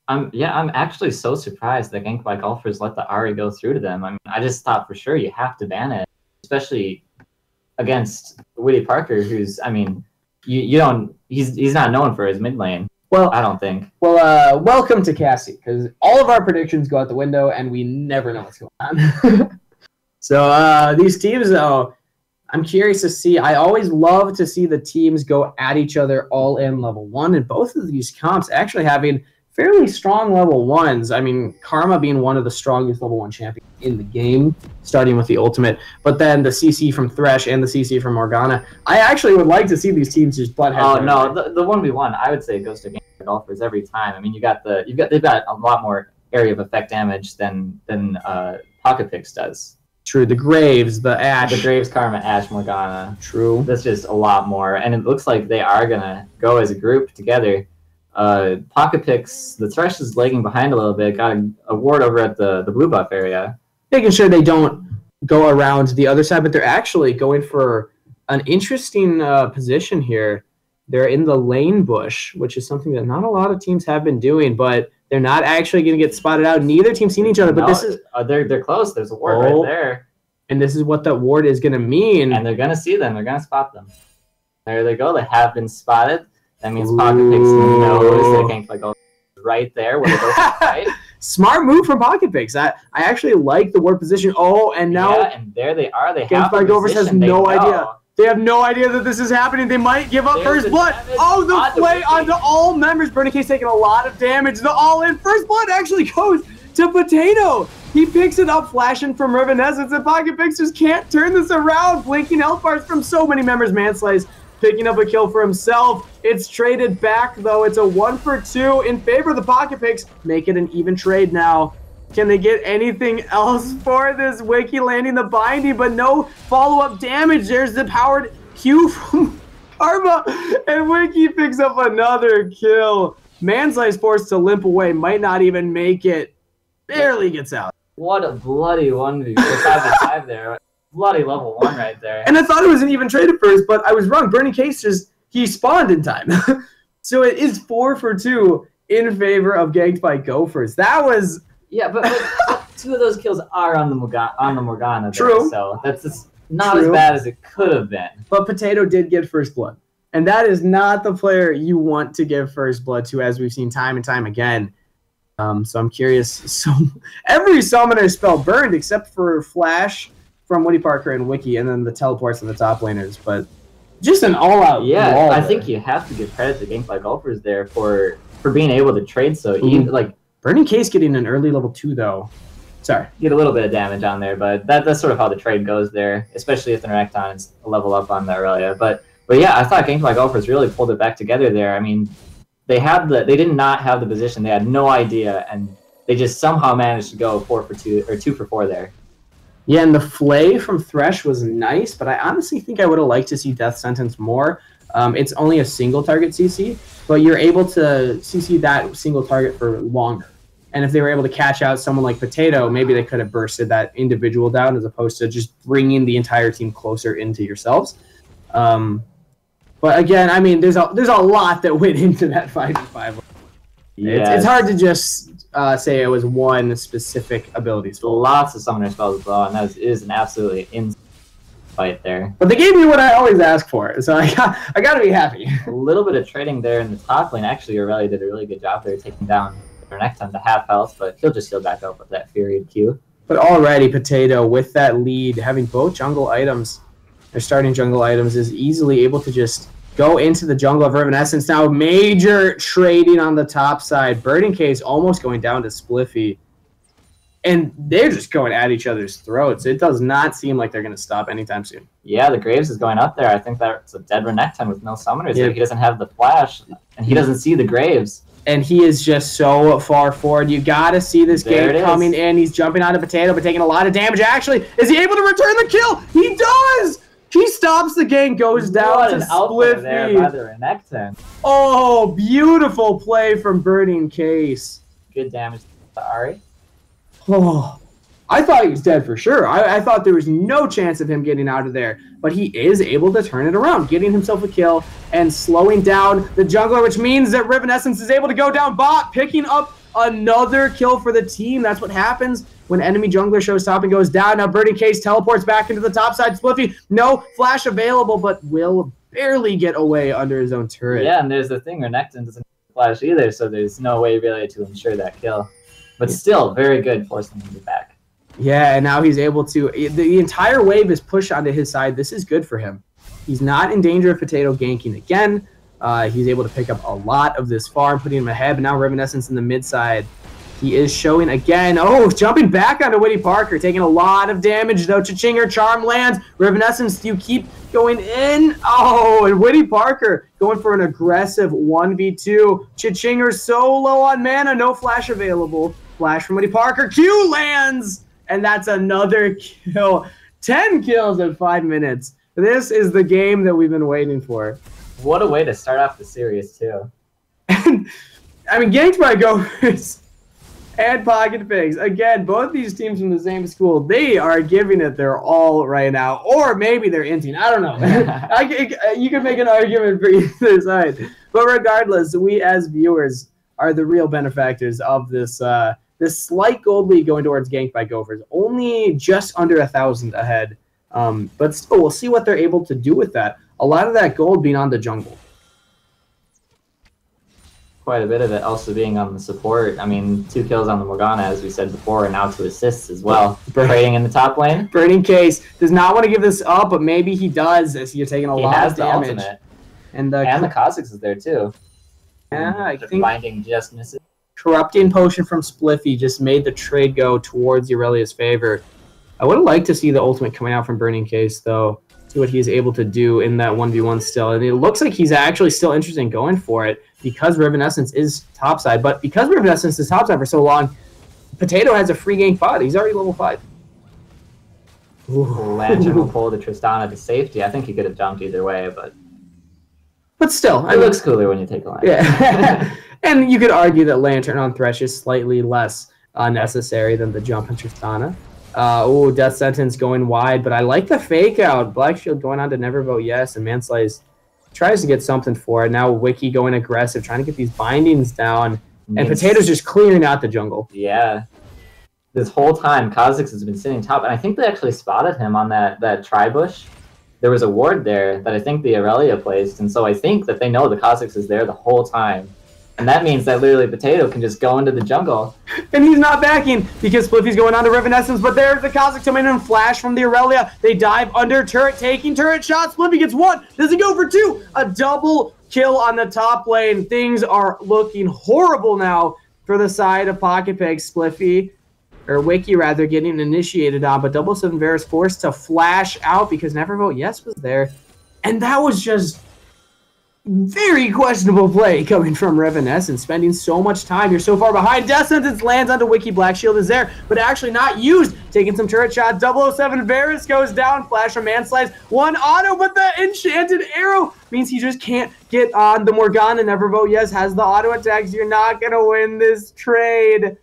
I'm actually so surprised that Gankby Golfers let the Ahri go through to them. I mean, I just thought for sure you have to ban it, especially against Woody Parker, who's, I mean, he's not known for his mid lane. Well, I don't think. Well, welcome to Cassie, because all of our predictions go out the window, and we never know what's going on. So these teams, though, I'm curious to see. I always love to see the teams go at each other all in level 1, and both of these comps actually having fairly strong level 1s. I mean, Karma being one of the strongest level 1 champions in the game, starting with the ultimate, but then the CC from Thresh and the CC from Morgana. I actually would like to see these teams just butt heads. Oh no, the 1v1 I would say goes to Gankby Golfers every time. I mean, they've got a lot more area of effect damage than Pocket Picks does. True, the Graves, the Ashe. The Graves, Karma, Ashe, Morgana. True. That's just a lot more, and it looks like they are gonna go as a group together. Pocket Picks, the Thresh is lagging behind a little bit, got a ward over at the blue buff area. Making sure they don't go around the other side, but they're actually going for an interesting position here. They're in the lane bush, which is something that not a lot of teams have been doing, but they're not actually going to get spotted out. Neither team's seen each other, but this is... they're close. There's a ward right there. And this is what that ward is going to mean. And they're going to see them. They're going to spot them. There they go. They have been spotted. That means Pocket Picks knows they can't go right there. Where they go right. Smart move from Pocket Picks. I actually like the ward position. Oh, and now... Yeah, and there they are. They have Gankby Golfers has no idea. They have no idea that this is happening. They might give up first blood. Oh, the play onto all members. Burning Case taking a lot of damage. The all-in first blood actually goes to Potato. He picks it up, flashing from Revanescence, and Pocket Picks just can't turn this around. Blinking health bars from so many members. Manslice picking up a kill for himself. It's traded back, though. It's a 1-for-2 in favor of the Pocket Picks. Make it an even trade now. Can they get anything else for this? Wiki landing the binding, but no follow-up damage. There's the powered Q from Karma, and Wiki picks up another kill. Manslice forced to limp away, might not even make it. Barely gets out. What a bloody 1v5 there. Bloody level 1 right there. And I thought it was an even trade at first, but I was wrong. Burning Case he spawned in time. So it is 4-for-2 in favor of Gankby Gophers. That was... Yeah, but 2 of those kills are on the Morgana. True. There, so that's just not as bad as it could have been. But Potato did get first blood. And that is not the player you want to give first blood to, as we've seen time and time again. So I'm curious. So every summoner spell burned except for Flash from Woody Parker and Wiki, and then the teleports of the top laners. But just an all-out Yeah, I think you have to give credit to Gankby Golfers there for being able to trade so even like Burning Case getting an early level 2 though. Sorry. Get a little bit of damage on there, but that's sort of how the trade goes there, especially if the Renekton is a level up on the Aurelia. But yeah, I thought Gankby Golfers really pulled it back together there. I mean, they did not have the position. They had no idea, and they just somehow managed to go 4-for-2 or 2-for-4 there. Yeah, and the Flay from Thresh was nice, but I honestly think I would have liked to see Death Sentence more. It's only a single target CC, but you're able to CC that single target for longer. And if they were able to catch out someone like Potato, maybe they could have bursted that individual down as opposed to just bringing the entire team closer into yourselves. But again, I mean, there's a lot that went into that 5v5. Yes. It's hard to just say it was one specific ability. Lots of summoner spells as well, and that is an absolutely insane fight there. But they gave me what I always ask for, so I got to be happy. A little bit of trading there in the top lane. Actually, Aurelia did a really good job there taking down Renekton to half health, but he'll just heal back up with that Fury Q. But already, Potato, with that lead, having both jungle items, their starting jungle items, is easily able to just go into the jungle of Evanescence. Now, major trading on the top side. Burning Case almost going down to Spliffy. And they're just going at each other's throats. It does not seem like they're going to stop anytime soon. Yeah, the Graves is going up there. I think that's a dead Renekton with no summoners. Yeah. He doesn't have the flash, and he doesn't see the Graves. And he is just so far forward. You got to see this game coming in. He's jumping on a Potato, but taking a lot of damage. Actually, is he able to return the kill? He does! He stops the gank, goes down to Spliffy. There by the Renekton. Oh, beautiful play from Burning Case. Good damage to Ahri. Oh, I thought he was dead for sure. I thought there was no chance of him getting out of there, but he is able to turn it around, getting himself a kill and slowing down the jungler, which means that Rivenescence is able to go down bot, picking up another kill for the team. That's what happens when enemy jungler shows top and goes down. Now Burning Case teleports back into the top side. Spliffy, no flash available, but will barely get away under his own turret. Yeah, and there's the thing, Renekton doesn't flash either, so there's no way really to ensure that kill. But still, very good forcing him to get back. Yeah, and now he's able to... The entire wave is pushed onto his side. This is good for him. He's not in danger of Potato ganking again. He's able to pick up a lot of this farm, putting him ahead. But now Rivenescence in the mid side. He is showing again. Oh, jumping back onto Witty Parker, taking a lot of damage, though. Chichinger charm lands. Rivenescence, you keep going in. Oh, and Witty Parker going for an aggressive 1v2. Chichinger so low on mana, no flash available. Flash from Witty Parker. Q lands! And that's another kill. 10 kills in 5 minutes. This is the game that we've been waiting for. What a way to start off the series, too. And, I mean, ganked by Gophers and Pocket Pigs. Again, both these teams from the same school, they are giving it their all right now. Or maybe they're inting. I don't know. You can make an argument for either side. But regardless, we as viewers are the real benefactors of this this slight gold lead going towards ganked by Gophers. Only just under 1,000 ahead. But still, we'll see what they're able to do with that. A lot of that gold being on the jungle. Quite a bit of it also being on the support. I mean, 2 kills on the Morgana, as we said before, and now 2 assists as well. Trading in the top lane. Burning Case does not want to give this up, but maybe he does, as you're taking a lot of damage. Ultimate. And the Kha'Zix is there, too. Yeah, I think Binding just misses. Corrupting Potion from Spliffy just made the trade go towards Aurelia's favor. I would have liked to see the ultimate coming out from Burning Case, though. See what he's able to do in that 1v1 still. And it looks like he's actually still interested in going for it because Rivenescence is topside. But because Rivenescence is topside for so long, Potato has a free gank bot. He's already level 5. Lantern will pull the Tristana to safety. I think he could have jumped either way, but still. It looks cooler when you take a Lantern. Yeah. And you could argue that Lantern on Thresh is slightly less necessary than the jump on Tristana. Oh, Death Sentence going wide, but I like the fake out. Black Shield going on to Never Vote Yes, and Manslice tries to get something for it. Now Wiki going aggressive, trying to get these bindings down, and Potato's just clearing out the jungle. Yeah. This whole time, Kha'Zix has been sitting top, and I think they actually spotted him on that tri-bush. There was a ward there that I think the Aurelia placed, and so I think that they know the Kha'Zix is there the whole time. And that means that literally Potato can just go into the jungle. And he's not backing because Spliffy's going on to Rivenescence, but there's the Kha'Zix coming in and flash from the Aurelia. They dive under turret, taking turret shots. Spliffy gets 1. Does he go for 2? A double kill on the top lane. Things are looking horrible now for the side of Pocket Peg. Spliffy, or Wiki rather, getting initiated on, but 777 Varus forced to flash out because Never Vote Yes was there. And that was just very questionable play coming from Rivenescence, spending so much time. You're so far behind. Death Sentence lands onto Wiki. Black Shield is there, but actually not used. Taking some turret shots. 007 Varus goes down. Flash from Manslice. 1 auto, but the enchanted arrow means he just can't get on the Morgana. Never Vote Yes has the auto attacks. You're not going to win this trade.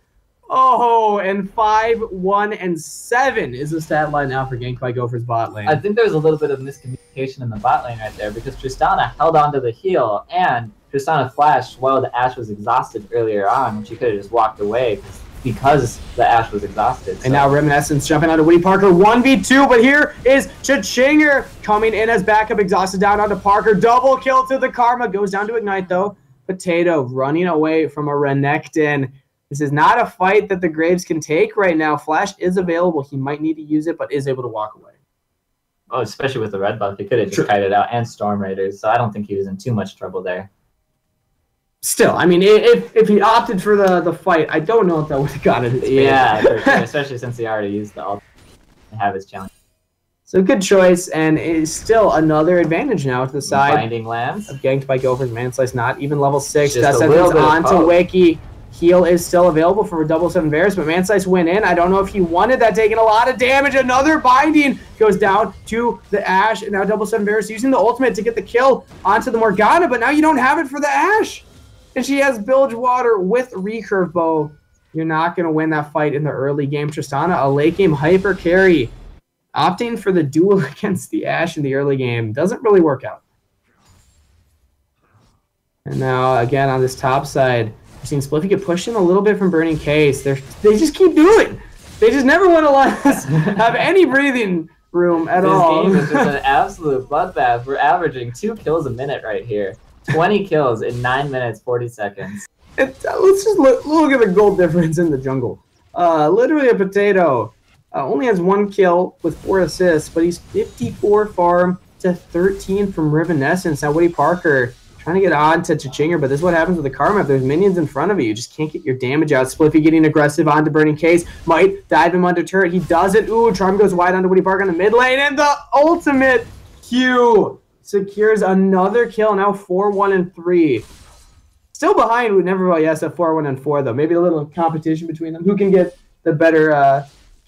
Oh, and 5, 1, and 7 is the stat line now for ganked by Gophers bot lane. I think there was a little bit of miscommunication in the bot lane right there because Tristana held onto the heal and Tristana flashed while the Ashe was exhausted earlier on, and she could have just walked away because the Ashe was exhausted. And now Rivenescence jumping onto Witty Parker 1v2, but here is Chichinger coming in as backup, exhausted down onto Parker. Double kill to the Karma, goes down to Ignite though. Potato running away from a Renekton. This is not a fight that the Graves can take right now. Flash is available. He might need to use it, but is able to walk away. Oh, especially with the red buff. He could have just kited out and Storm Raiders, so I don't think he was in too much trouble there. Still, I mean, if he opted for the fight, I don't know if that would have gotten it. Yeah, for sure, especially since he already used the ult to have his challenge. So good choice, and it is still another advantage now to the side. Binding lands. Ganked by Gophers. Manslice not even level 6. Just That's on to Wiki. Heal is still available for 007 Varus, but Manslice went in. I don't know if he wanted that, taking a lot of damage. Another binding goes down to the Ashe, and now 007 Varus using the ultimate to get the kill onto the Morgana, but now you don't have it for the Ashe. And she has Bilge Water with Recurve Bow. you're not going to win that fight in the early game. Tristana, a late game hyper carry, opting for the duel against the Ashe in the early game. Doesn't really work out. And now, again, on this top side, we've seen Spliffy get pushed in a little bit from Burning Case. They just keep doing. They just never want to let us have any breathing room at all. This game is just an absolute bloodbath. We're averaging 2 kills a minute right here. 20 kills in 9 minutes, 40 seconds. Let's just look at the goal difference in the jungle. Literally a potato. Only has 1 kill with 4 assists, but he's 54 farm to 13 from Rivenescence. Now Woody Parker trying to get on to Chichinger, but this is what happens with the Karma. If there's minions in front of you, you just can't get your damage out. Spliffy getting aggressive onto Burning Case. Might dive him under turret. He does it. Ooh, Charm goes wide onto Woody Parker in the mid lane, and the ultimate Q secures another kill. Now 4-1-3. Still behind with MNLCS at 4-1-4, though. Maybe a little competition between them. Who can get the better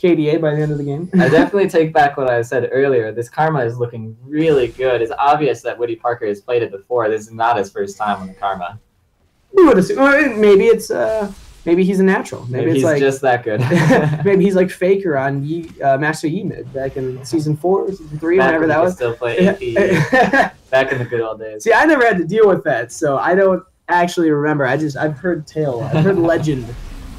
KDA by the end of the game? I definitely take back what I said earlier. This Karma is looking really good. It's obvious that Woody Parker has played it before. This is not his first time on the Karma. We would assume. Maybe it's maybe he's a natural. Maybe it's he's like, just that good. maybe he's like Faker on Master Yi mid back in season 4, season 3, back whenever when that was. Still play AP. Back in the good old days. See, I never had to deal with that, so I don't actually remember. I've heard tale. I've heard legend.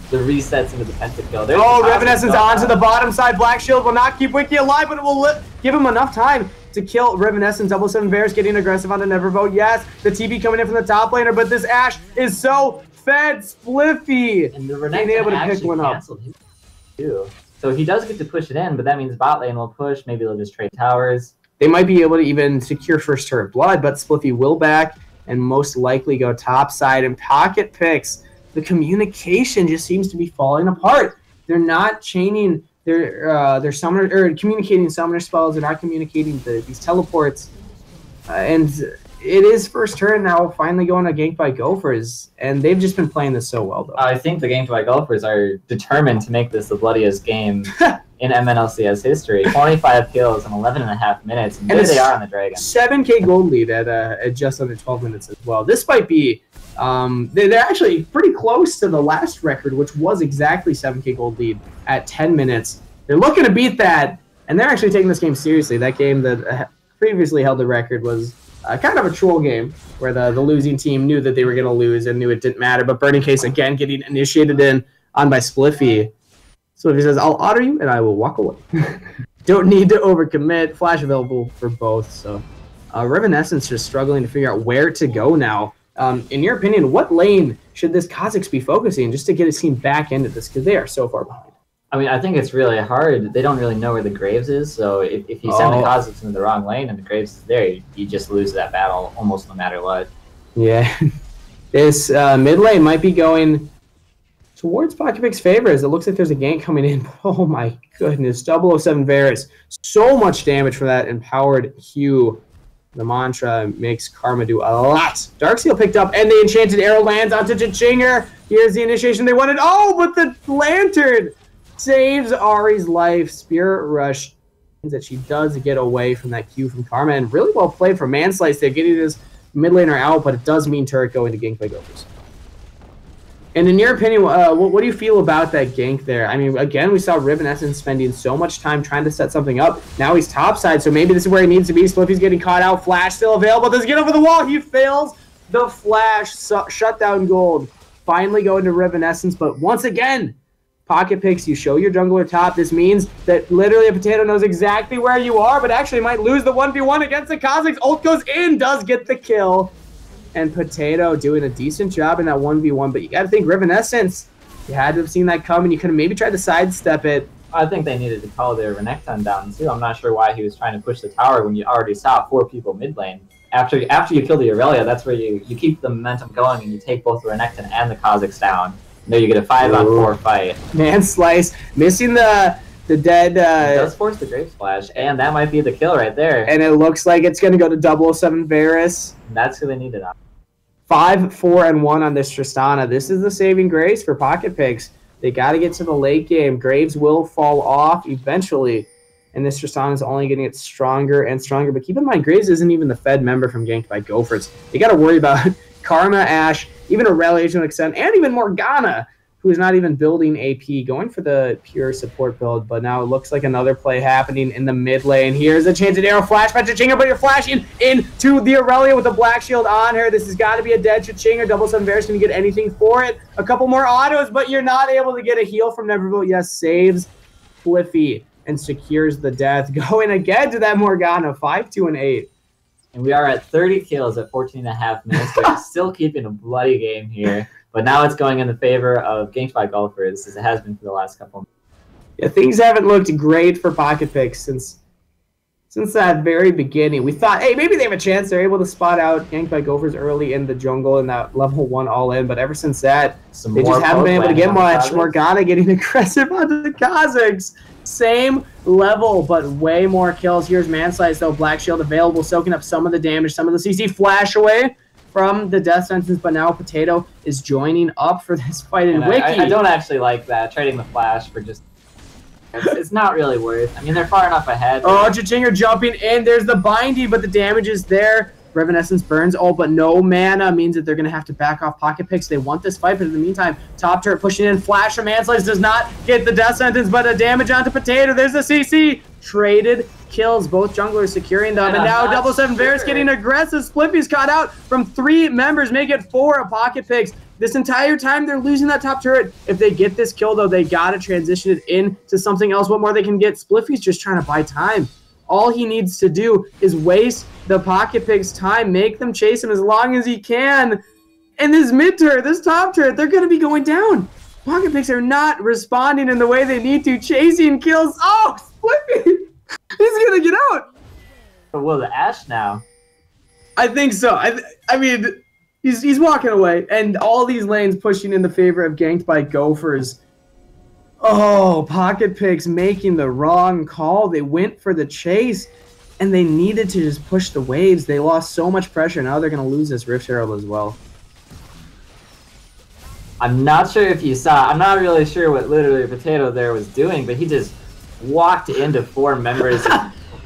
The resets into the pentakill. Oh, Revenescence onto the bottom side. Black Shield will not keep Wiki alive, but it will give him enough time to kill Revenescence. 7 Varus getting aggressive on the Nevervote. Yes, the TP coming in from the top laner, but this Ashe is so fed. Spliffy and the being able to pick one up. Too. So he does get to push it in, but that means bot lane will push. Maybe they'll just trade towers. They might be able to even secure first turret blood, but Spliffy will back and most likely go top side. And Pocket Picks, the communication just seems to be falling apart. They're not chaining their summoner or communicating summoner spells. They're not communicating these teleports. And it is first turn now, finally going to gank by Gophers, and they've just been playing this so well, though. I think the gank by Gophers are determined to make this the bloodiest game in MNLCS history. 25 kills in 11.5 minutes, and there they are on the Dragon. 7K gold lead at just under 12 minutes as well. This might be, they're actually pretty close to the last record, which was exactly 7K gold lead at 10 minutes. They're looking to beat that, and they're actually taking this game seriously. That game that previously held the record was kind of a troll game where the losing team knew that they were going to lose and knew it didn't matter. But Burning Case, again, getting initiated on by Spliffy. Spliffy says, I'll honor you and I will walk away. Don't need to overcommit. Flash available for both. So Revenescence just struggling to figure out where to go now. In your opinion, what lane should this Kha'Zix be focusing just to get his team back into this? Because they are so far behind. I mean, I think it's really hard. They don't really know where the Graves is, so if you send the Kha'Zix into the wrong lane and the Graves is there, you just lose that battle almost no matter what. Yeah. This mid lane might be going towards Pocket Pic's favor as it looks like there's a gank coming in. Oh my goodness. 007 Varus. So much damage for that empowered Q. The mantra makes Karma do a lot. Darkseal picked up, and the enchanted arrow lands onto Chichinger. Here's the initiation they wanted. Oh, but the lantern saves Ari's life. Spirit Rush means that she does get away from that Q from Karma, and really well played from Manslice. They're getting this mid laner out, but it does mean turret going to gank by Gophers. And in your opinion, what do you feel about that gank there? I mean, again, we saw Rivenescence spending so much time trying to set something up. Now he's topside, so maybe this is where he needs to be. Spliffy's getting caught out. Flash still available. Does he get over the wall? He fails the flash. Shutdown gold. Finally going to Rivenescence, but once again, Pocket Picks, you show your jungler top. This means that literally a potato knows exactly where you are, but actually might lose the 1v1 against the Kha'Zix. Ult goes in, does get the kill. And Potato doing a decent job in that 1v1, but you got to think Rivenescence, you had to have seen that come, and you could have maybe tried to sidestep it. I think they needed to call their Renekton down, too. I'm not sure why he was trying to push the tower when you already saw 4 people mid lane. After you kill the Aurelia, that's where you keep the momentum going, and you take both the Renekton and the Kha'Zix down. And there you get a 5-on-4 fight. Man slice, missing the dead... It does force the Grave Splash, and that might be the kill right there. And it looks like it's going to go to 007 Varus. That's who they needed on. 5, 4, and 1 on this Tristana. This is the saving grace for Pocket Picks. They got to get to the late game. Graves will fall off eventually, and this Tristana is only going to get stronger and stronger. But keep in mind, Graves isn't even the Fed member from Ganked by Gophers. You got to worry about Karma, Ashe, even Aurelia to an extent, and even Morgana, who's not even building AP, going for the pure support build, but now it looks like another play happening in the mid lane. Here's a chance at arrow flash by Chachinga, but you're flashing into the Aurelia with the black shield on her. This has got to be a dead Chachinga. Double 7 Bears can get anything for it. A couple more autos, but you're not able to get a heal from Neverville. Yes, saves Fliffy and secures the death. Going again to that Morgana, 5-2-8. And we are at 30 kills at 14.5 minutes. We're still keeping a bloody game here. But now it's going in the favor of Ganked by Golfers, as it has been for the last couple of months. Yeah, things haven't looked great for Pocket Picks since that very beginning. We thought, hey, maybe they have a chance. They're able to spot out Ganked by Gophers early in the jungle in that level 1 all-in. But ever since that, they just haven't been able to get much. Morgana getting aggressive onto the Kazakhs. Same level, but way more kills. Here's Manslice, though. Black Shield available, soaking up some of the damage, some of the CC. Flash away from the death sentence, but now Potato is joining up for this fight in Wiki. I don't actually like that, trading the flash for just... It's not really worth. I mean, they're far enough ahead. Oh, Chachinga jumping in. There's the binding, but the damage is there. Revenessence burns. Oh, but no mana means that they're going to have to back off Pocket Picks. They want this fight, but in the meantime, top turret pushing in. Flash from Manslice does not get the death sentence, but a damage onto Potato. There's the CC. Traded kills, both junglers securing them. And now Double 7 Bears getting aggressive. Spliffy's caught out from 3 members, make it 4 of Pocket Picks. This entire time, they're losing that top turret. If they get this kill, though, they got to transition it into something else. What more they can get? Spliffy's just trying to buy time. All he needs to do is waste the Pocket Picks' time, make them chase him as long as he can. And this mid turret, this top turret, they're going to be going down. Pocket Picks are not responding in the way they need to. Chasing kills. Oh, Spliffy! He's going to get out. But will the Ashe now? I think so. I mean, he's walking away, and all these lanes pushing in the favor of Ganked by Gophers. Oh, Pocket Picks making the wrong call. They went for the chase, and they needed to just push the waves. They lost so much pressure. Now they're going to lose this Rift Herald as well. I'm not sure if you saw. I'm not really sure what literally Potato there was doing, but he just walked into 4 members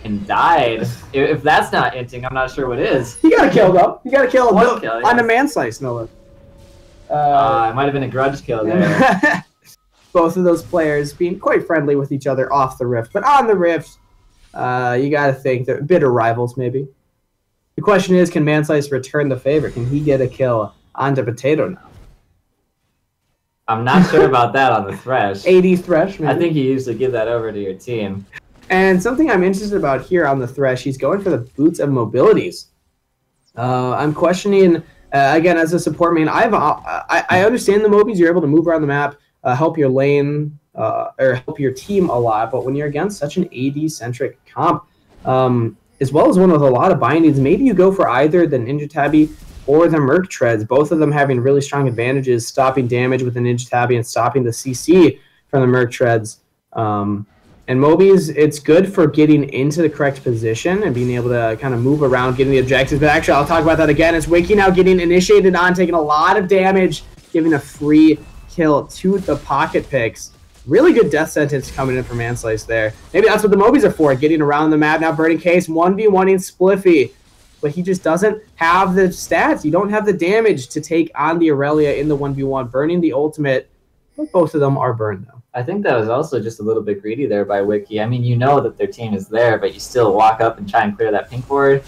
and died. If that's not inting, I'm not sure what is. You got to kill, though. You got to kill him. One kill, yes. On a man slice, no less. It might have been a grudge kill there. Both of those players being quite friendly with each other off the Rift. But on the Rift, you got to think they're bitter rivals, maybe. The question is, can Manslice return the favor? Can he get a kill onto Potato now? I'm not sure about that on the Thresh. 80 Thresh, maybe. I think you usually give that over to your team. And something I'm interested about here on the Thresh, he's going for the Boots of Mobilities. I'm questioning, again, as a support main, I understand the Mobies. You're able to move around the map, help your lane, or help your team a lot. But when you're against such an AD-centric comp, as well as one with a lot of bindings, maybe you go for either the Ninja Tabby or the Merc Treads, both of them having really strong advantages, stopping damage with the Ninja Tabby and stopping the CC from the Merc Treads. And Mobies, it's good for getting into the correct position and being able to kind of move around, getting the objectives. But actually, I'll talk about that again. It's Wiki now getting initiated on, taking a lot of damage, giving a free kill to the Pocket Picks. Really good death sentence coming in from Manslice there. Maybe that's what the Mobies are for, getting around the map. Now Burning Case, 1v1ing Spliffy. But he just doesn't have the stats. You don't have the damage to take on the Aurelia in the 1v1. Burning the ultimate, but both of them are burned now. I think that was also just a little bit greedy there by Wiki. I mean, you know that their team is there, but you still walk up and try and clear that pink board.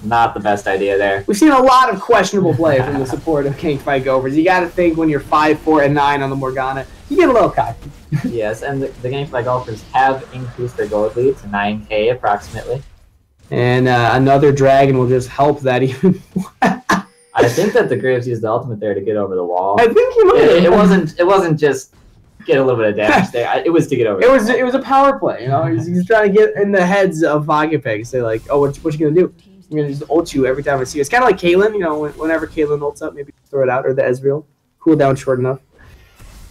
Not the best idea there. We've seen a lot of questionable play from the support of Ganked by Gophers. You got to think when you're 5, 4, and 9 on the Morgana, you get a little cocky. Yes, and the Ganked by Golfers have increased their gold lead to 9k approximately. And another dragon will just help that even more. I think that the Graves used the ultimate there to get over the wall. I think he might. It wasn't just get a little bit of damage there. It was to get over. It was a power play. You know, he's trying to get in the heads of Pocket Picks. They're like, oh, what you gonna do? I'm gonna just ult you every time I see you. It's kind of like Caitlyn. You know, whenever Caitlyn ults up, maybe throw it out, or the Ezreal, cool down short enough.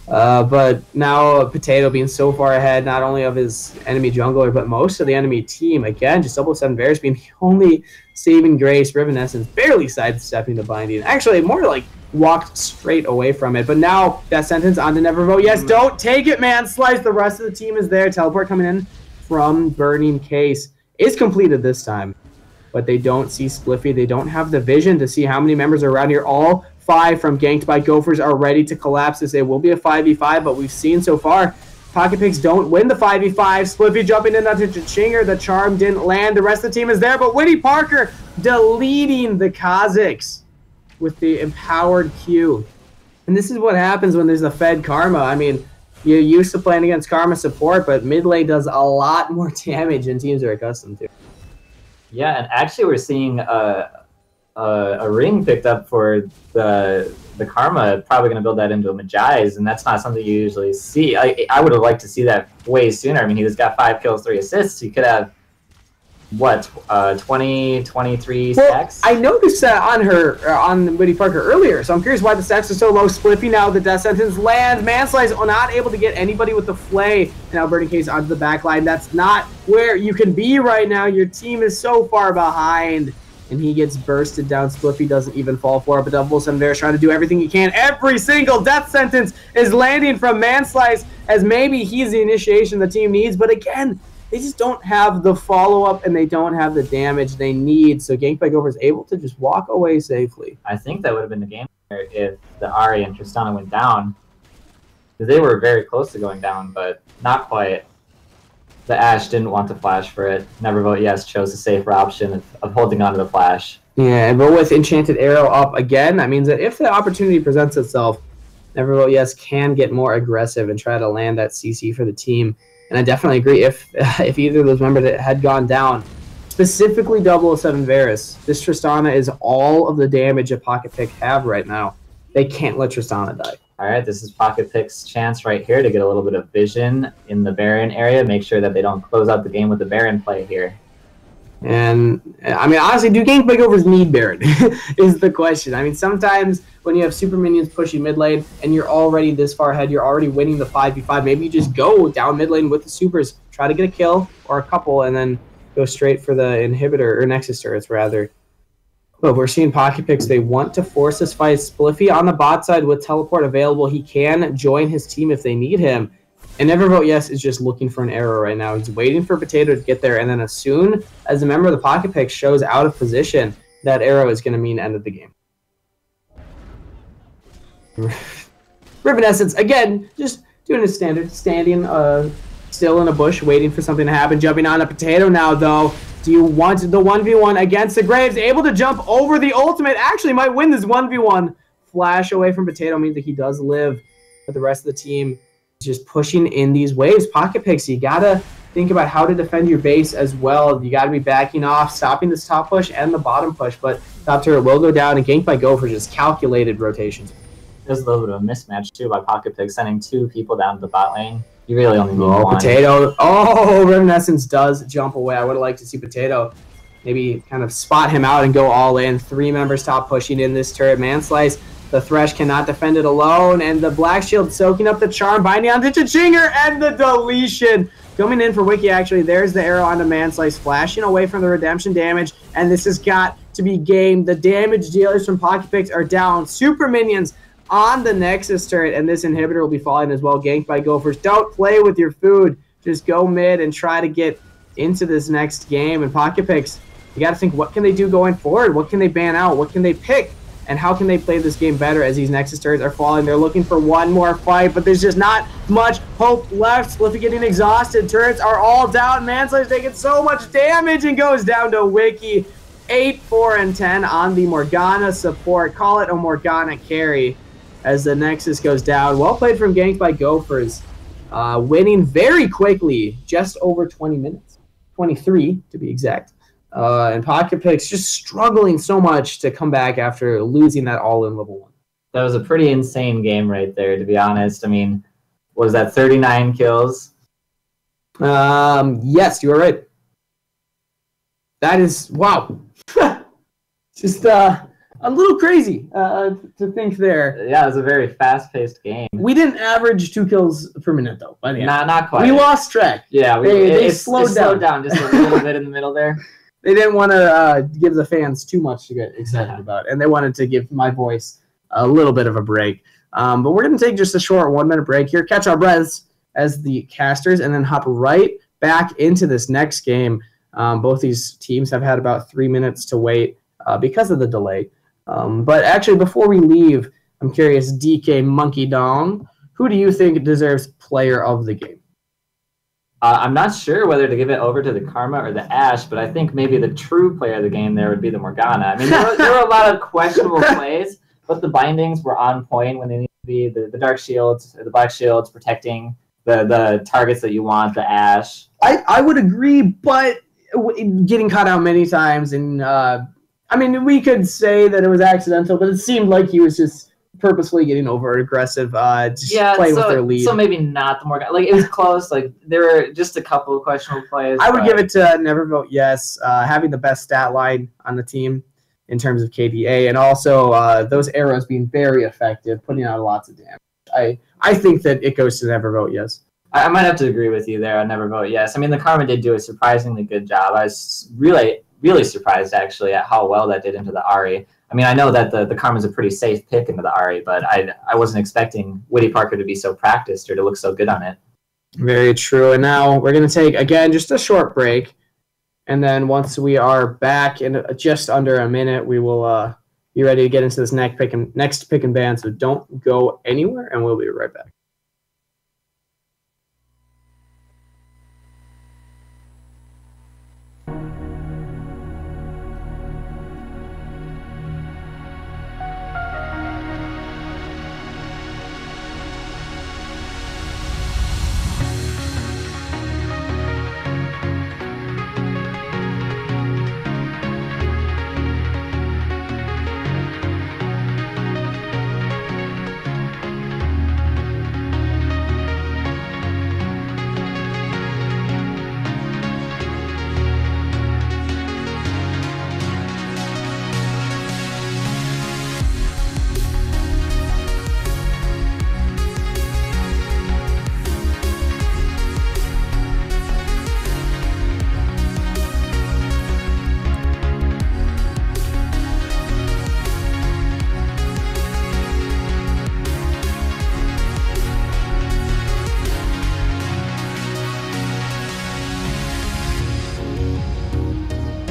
But now Potato being so far ahead, not only of his enemy jungler, but most of the enemy team. Again, just double 7 Bears being the only saving grace. Revenessence barely sidestepping the binding. Actually, more like walked straight away from it. But now that sentence on to Neverville. Yes, don't take it, man. Slice. The rest of the team is there. Teleport coming in from Burning Case is completed this time. But they don't see Spliffy. They don't have the vision to see how many members are around here. All 5 from Ganked by Gophers are ready to collapse this. It will be a 5v5, but we've seen so far Pocket Picks don't win the 5v5. Spliffy jumping in onto Chinger. The charm didn't land. The rest of the team is there, but Winnie Parker deleting the Kazakhs with the empowered Q. And this is what happens when there's a Fed Karma. I mean, you're used to playing against Karma support, but mid lane does a lot more damage than teams are accustomed to. Yeah, and actually we're seeing a ring picked up for the Karma, probably going to build that into a Magi's, and that's not something you usually see. I would have liked to see that way sooner. I mean, he just got 5 kills, 3 assists. He could have, what, 20, 23 stacks? I noticed that on Winnie Parker earlier, so I'm curious why the stacks are so low. Spliffy now, the death sentence lands. Manslice not able to get anybody with the flay. And now Burning Case onto the back line. That's not where you can be right now. Your team is so far behind. And he gets bursted down. Spliffy doesn't even fall for it, but Double 7 there is trying to do everything he can. Every single death sentence is landing from Manslice, as maybe he's the initiation the team needs. But again, they just don't have the follow-up and they don't have the damage they need. So Ganked by Gophers is able to just walk away safely. I think that would have been the game if the Ahri and Tristana went down. Because they were very close to going down, but not quite. The Ashe didn't want to flash for it. Never Vote Yes chose the safer option of holding on to the flash. Yeah, but with Enchanted Arrow up again, that means that if the opportunity presents itself, Never Vote Yes can get more aggressive and try to land that CC for the team. And I definitely agree, if either of those members that had gone down, specifically 007 Varus, this Tristana is all of the damage a Pocket Pick have right now. They can't let Tristana die. All right, this is Pocket Pick's chance right here to get a little bit of vision in the Baron area. Make sure that they don't close out the game with the Baron play here. And, I mean, honestly, do Ganked by Gophers need Baron is the question. I mean, sometimes when you have super minions pushing mid lane and you're already this far ahead, you're already winning the 5v5, maybe you just go down mid lane with the supers, try to get a kill or a couple, and then go straight for the inhibitor, or Nexus turrets, rather. But we're seeing Pocket Picks, they want to force this fight. Spliffy on the bot side with teleport available. He can join his team if they need him. And Never Vote Yes is just looking for an arrow right now. He's waiting for Potato to get there, and then as soon as a member of the Pocket Picks shows out of position, that arrow is going to mean end of the game. Ribbon Essence, again, just doing a standard, standing still in a bush, waiting for something to happen. Jumping on a Potato now, though. Do you want the 1v1 against the Graves? Able to jump over the ultimate. Actually might win this 1v1. Flash away from Potato means that he does live. But the rest of the team is just pushing in these waves. Pocket Picks, you got to think about how to defend your base as well. You got to be backing off, stopping this top push and the bottom push. But top turret will go down, and Ganked by Gophers just calculated rotations. There's a little bit of a mismatch, too, by Pocket Picks, sending 2 people down to the bot lane. You really only need one. Potato. Oh, Reminiscence does jump away. I would have liked to see Potato maybe kind of spot him out and go all in. 3 members top pushing in this turret. Manslice, the Thresh cannot defend it alone. And the Black Shield soaking up the charm, binding onto Chichinger, and the deletion. Coming in for Wiki, actually. There's the arrow onto Manslice, flashing away from the redemption damage. And this has got to be game. The damage dealers from Pocket Picks are down. Super minions on the Nexus turret, and this inhibitor will be falling as well. Ganked by Gophers. Don't play with your food. Just go mid and try to get into this next game. And Pocket Picks, you got to think, what can they do going forward? What can they ban out? What can they pick? And how can they play this game better as these Nexus turrets are falling? They're looking for one more fight, but there's just not much hope left. Spliffy getting exhausted. Turrets are all down. Manslayer's taking so much damage and goes down to Wiki. 8, 4, and 10 on the Morgana support. Call it a Morgana carry as the Nexus goes down. Well played from Ganked by Gophers. Winning very quickly, just over 20 minutes. 23, to be exact. And Pocket Picks just struggling so much to come back after losing that all-in level 1. That was a pretty insane game right there, to be honest. I mean, was that 39 kills? Yes, you are right. That is, wow. Just a little crazy to think there. Yeah, it was a very fast-paced game. We didn't average 2 kills per minute, though. By the end. Not quite. We lost track. Yeah, they slowed down just a little bit in the middle there. They didn't want to give the fans too much to get excited about, and they wanted to give my voice a little bit of a break. But we're going to take just a short 1-minute break here, catch our breaths as the casters, and then hop right back into this next game. Both these teams have had about 3 minutes to wait because of the delay. But actually, before we leave, I'm curious, DK Monkey Dong, who do you think deserves player of the game? I'm not sure whether to give it over to the Karma or the Ash, but I think maybe the true player of the game there would be the Morgana. I mean, there were a lot of questionable plays, but the bindings were on point when they need to be. The Dark Shields, or the Black Shields protecting the targets that you want, the Ash. I would agree, but getting caught out many times, and I mean, we could say that it was accidental, but it seemed like he was just purposefully getting over aggressive, playing with their lead. So maybe not the Morgana. Like, it was close. Like, there were just a couple of questionable plays. I would give it to Never Vote Yes, having the best stat line on the team in terms of KDA, and also those arrows being very effective, putting out lots of damage. I think that it goes to Never Vote Yes. I might have to agree with you there on Never Vote Yes. I mean, the Karma did do a surprisingly good job. I was really, really surprised, actually, at how well that did into the Ahri. I mean, I know that the Karma's a pretty safe pick into the Ahri, but I wasn't expecting Woody Parker to be so practiced or to look so good on it. Very true. And now we're going to take, again, just a short break. And then once we are back in just under a minute, we will be ready to get into this next pick and ban. So don't go anywhere, and we'll be right back.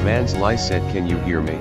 Man's Lie said, "Can you hear me?"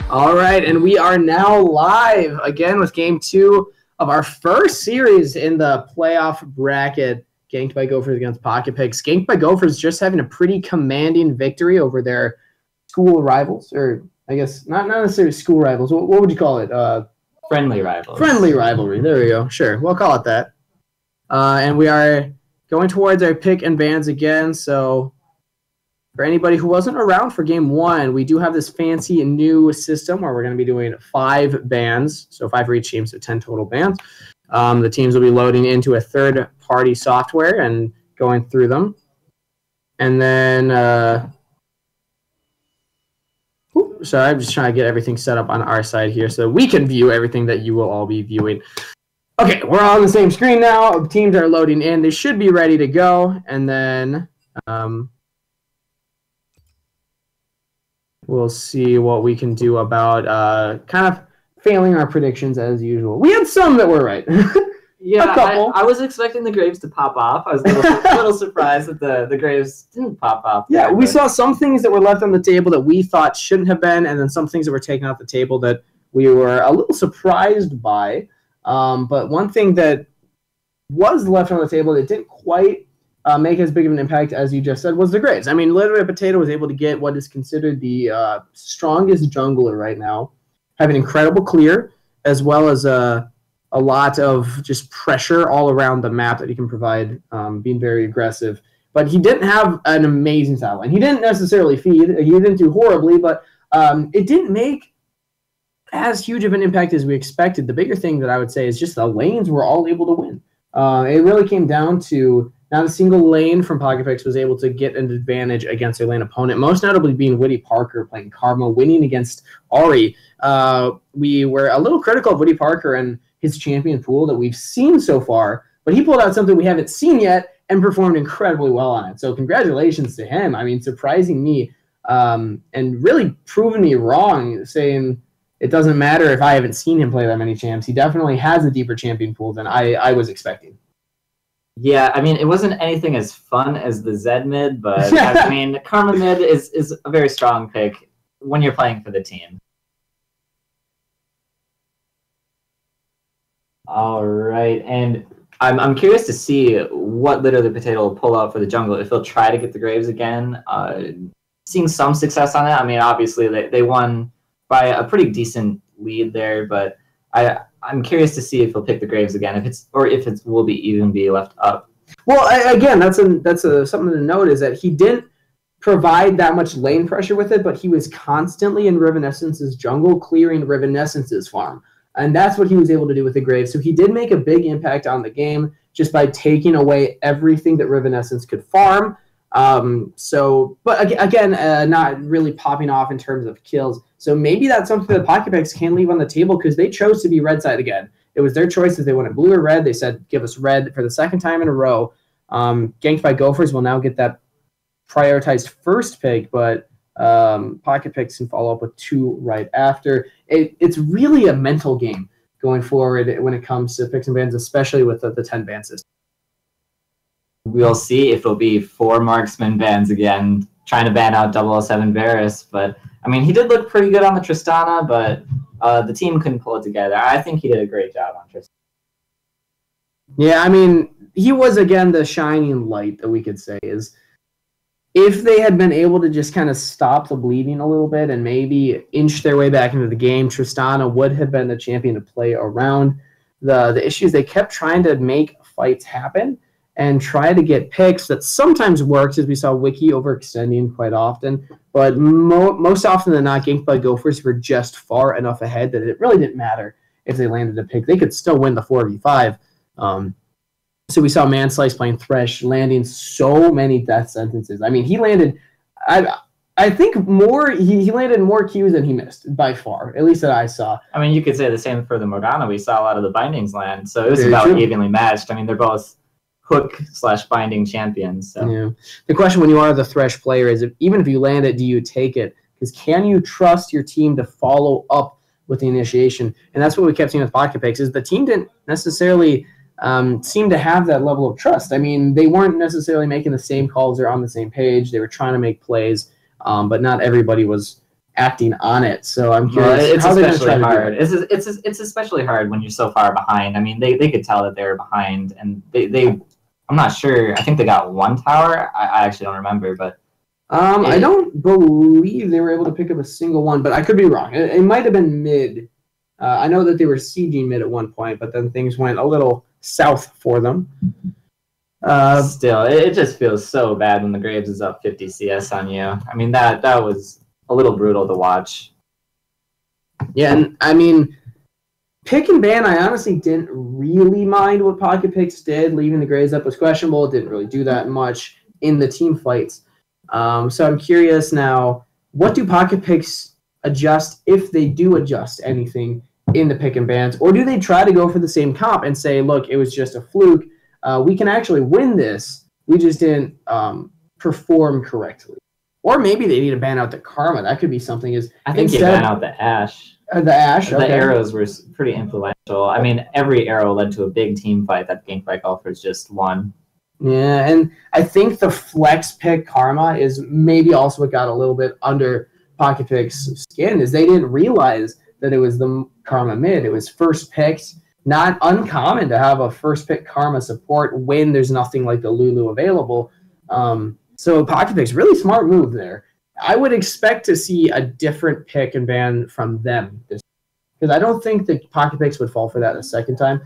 All right, and we are now live again with Game 2 of our first series in the playoff bracket. Ganked by Gophers against Pocket Picks. Ganked by Gophers just having a pretty commanding victory over their school rivals, or I guess not necessarily school rivals. What would you call it? Friendly rivals. Friendly rivalry. There we go. Sure, we'll call it that. And we are going towards our pick and bans again, so for anybody who wasn't around for Game 1, we do have this fancy new system where we're going to be doing 5 bans, so 5 for each team, so 10 total bans. The teams will be loading into a third-party software and going through them. And then, sorry, I'm just trying to get everything set up on our side here so we can view everything that you will all be viewing. Okay, we're on the same screen now. Teams are loading in. They should be ready to go. And then we'll see what we can do about kind of failing our predictions as usual. We had some that were right. Yeah, I was expecting the Graves to pop off. I was a little surprised that the Graves didn't pop off. Yeah, we saw some things that were left on the table that we thought shouldn't have been, and then some things that were taken off the table that we were a little surprised by. But one thing that was left on the table that didn't quite make as big of an impact as you just said was the Graves. I mean, literally, Potato was able to get what is considered the strongest jungler right now, have an incredible clear, as well as a lot of just pressure all around the map that he can provide, being very aggressive. But he didn't have an amazing side line. He didn't necessarily feed. He didn't do horribly, but it didn't make as huge of an impact as we expected. The bigger thing that I would say is just the lanes were all able to win. It really came down to not a single lane from Pocket Picks was able to get an advantage against their lane opponent, most notably being Woody Parker playing Karma, winning against Ari. We were a little critical of Woody Parker and his champion pool that we've seen so far, but he pulled out something we haven't seen yet and performed incredibly well on it. So congratulations to him. I mean, surprising me and really proving me wrong, saying it doesn't matter if I haven't seen him play that many champs. He definitely has a deeper champion pool than I was expecting. Yeah, I mean, it wasn't anything as fun as the Zed mid, but I mean, Karma mid is a very strong pick when you're playing for the team. All right, and I'm curious to see what literally Potato will pull out for the jungle, if he'll try to get the Graves again. Seeing some success on it. I mean, obviously, they won by a pretty decent lead there, but I'm curious to see if he'll pick the Graves again, if it will even be left up. Well, again, that's something to note is that he didn't provide that much lane pressure with it, but he was constantly in Rivenescence's jungle clearing Rivenescence's farm, and that's what he was able to do with the Graves. So he did make a big impact on the game just by taking away everything that Rivenescence could farm. But again, not really popping off in terms of kills. So maybe that's something that Pocket Picks can leave on the table because they chose to be red side again. It was their choice if they wanted blue or red. They said, give us red for the second time in a row. Ganked by Gophers will now get that prioritized first pick, but Pocket Picks can follow up with 2 right after. It's really a mental game going forward when it comes to picks and bans, especially with the 10 ban system. We'll see if it'll be 4 marksman bans again, trying to ban out 007 Varus. But, I mean, he did look pretty good on the Tristana, but the team couldn't pull it together. I think he did a great job on Tristana. Yeah, I mean, he was, again, the shining light that we could say is if they had been able to just kind of stop the bleeding a little bit and maybe inch their way back into the game, Tristana would have been the champion to play around. The issues, they kept trying to make fights happen and try to get picks that sometimes works, as we saw Wiki overextending quite often. But most often than not, Ganked by Gophers were just far enough ahead that it really didn't matter if they landed a pick. They could still win the 4v5. So we saw Manslice playing Thresh, landing so many death sentences. I mean, he landed, I think more, he landed more Qs than he missed, by far, at least that I saw. I mean, you could say the same for the Morgana. We saw a lot of the bindings land, so it was about evenly matched. I mean, they're both hook/binding champions. So. Yeah. The question when you are the Thresh player is, even if you land it, do you take it? Because can you trust your team to follow up with the initiation? And that's what we kept seeing with Pocket Picks, is the team didn't necessarily seem to have that level of trust. I mean, they weren't necessarily making the same calls or on the same page. They were trying to make plays, but not everybody was acting on it. So I'm curious. It's how especially hard. It's especially hard when you're so far behind. I mean, they could tell that they were behind, and they I'm not sure. I think they got one tower. I actually don't remember, but I don't believe they were able to pick up a single one, but I could be wrong. It might have been mid. I know that they were sieging mid at one point, but then things went a little south for them. Still, it just feels so bad when the Graves is up 50 CS on you. I mean, that was a little brutal to watch. Yeah, and I mean, pick and ban, I honestly didn't really mind what Pocket Picks did. Leaving the Graves up was questionable. It didn't really do that much in the team fights. So I'm curious now, what do Pocket Picks adjust, if they do adjust anything in the pick and bans? Or do they try to go for the same comp and say, look, it was just a fluke. We can actually win this. We just didn't perform correctly. Or maybe they need to ban out the Karma. That could be something. I think you ban out the Ashe. The Ashe, okay. The arrows were pretty influential. I mean, every arrow led to a big team fight that Gamefight Golfers just won. Yeah, and I think the flex pick Karma is maybe also what got a little bit under Pocket Pick's skin, is they didn't realize that it was the Karma mid. It was first picked. Not uncommon to have a first pick Karma support when there's nothing like the Lulu available. So Pocket Pick's really smart move there. I would expect to see a different pick and ban from them, because I don't think the Pocket Picks would fall for that a second time.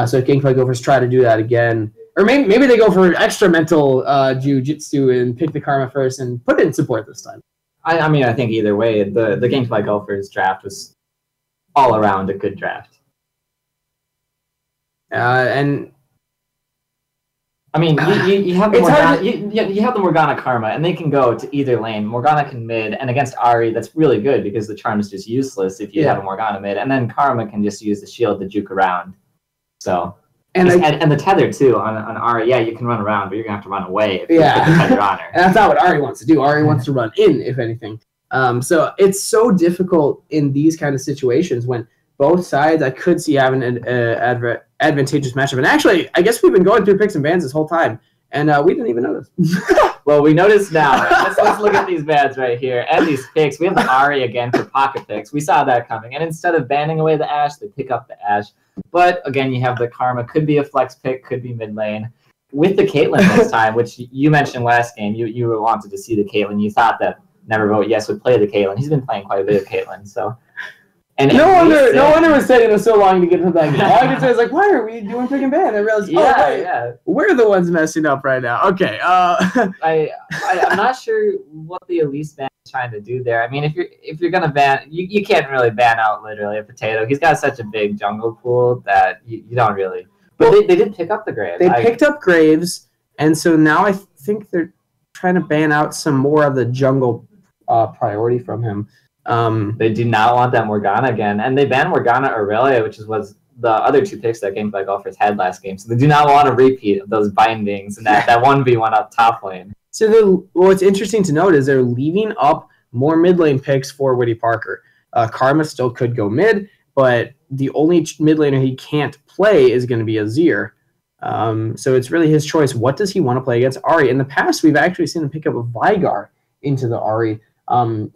So if Gamefight Gophers try to do that again, or maybe they go for extra mental jiu-jitsu and pick the Karma first and put it in support this time. I mean, I think either way, the Gamefight Golfers draft was all around a good draft. And I mean, you have the Morgana, you have the Morgana Karma, and they can go to either lane. Morgana can mid, and against Ahri, that's really good because the charm is just useless if you have a Morgana mid, and then Karma can just use the shield to juke around. So and the tether too on Ahri, yeah, you can run around, but you're gonna have to run away if you put the tether on her. And that's not what Ahri wants to do. Ahri wants to run in, if anything. So it's so difficult in these kind of situations when both sides I could see having an advantageous matchup. And actually, I guess we've been going through picks and bans this whole time, and we didn't even notice. Well, we noticed now. Let's look at these bans right here and these picks. We have the Ahri again for Pocket Picks. We saw that coming. And instead of banning away the Ashe, they pick up the Ashe. But again, you have the Karma. Could be a flex pick, could be mid lane. With the Caitlyn this time, which you mentioned last game, you wanted to see the Caitlyn. You thought that Never Vote Yes would play the Caitlyn. He's been playing quite a bit of Caitlyn, so. And no wonder it was taking us so long to get to that game. All I could say is like, why are we doing pick and ban? I realized, we're the ones messing up right now. Okay. I'm not sure what the Elise ban is trying to do there. I mean, if you're gonna ban, you can't really ban out literally a potato. He's got such a big jungle pool that you don't really. But they did pick up the Graves. They picked up Graves, and so now I think they're trying to ban out some more of the jungle priority from him. They do not want that Morgana again, and they banned Morgana Aurelia, which was the other two picks that Gamefight Golfers had last game. So they do not want a repeat of those bindings and that 1v1 up top lane. So what's interesting to note is they're leaving up more mid lane picks for Woody Parker. Karma still could go mid, but the only mid laner he can't play is going to be Azir. So it's really his choice. What does he want to play against Ahri? In the past, we've actually seen him pick up a Veigar into the Ahri.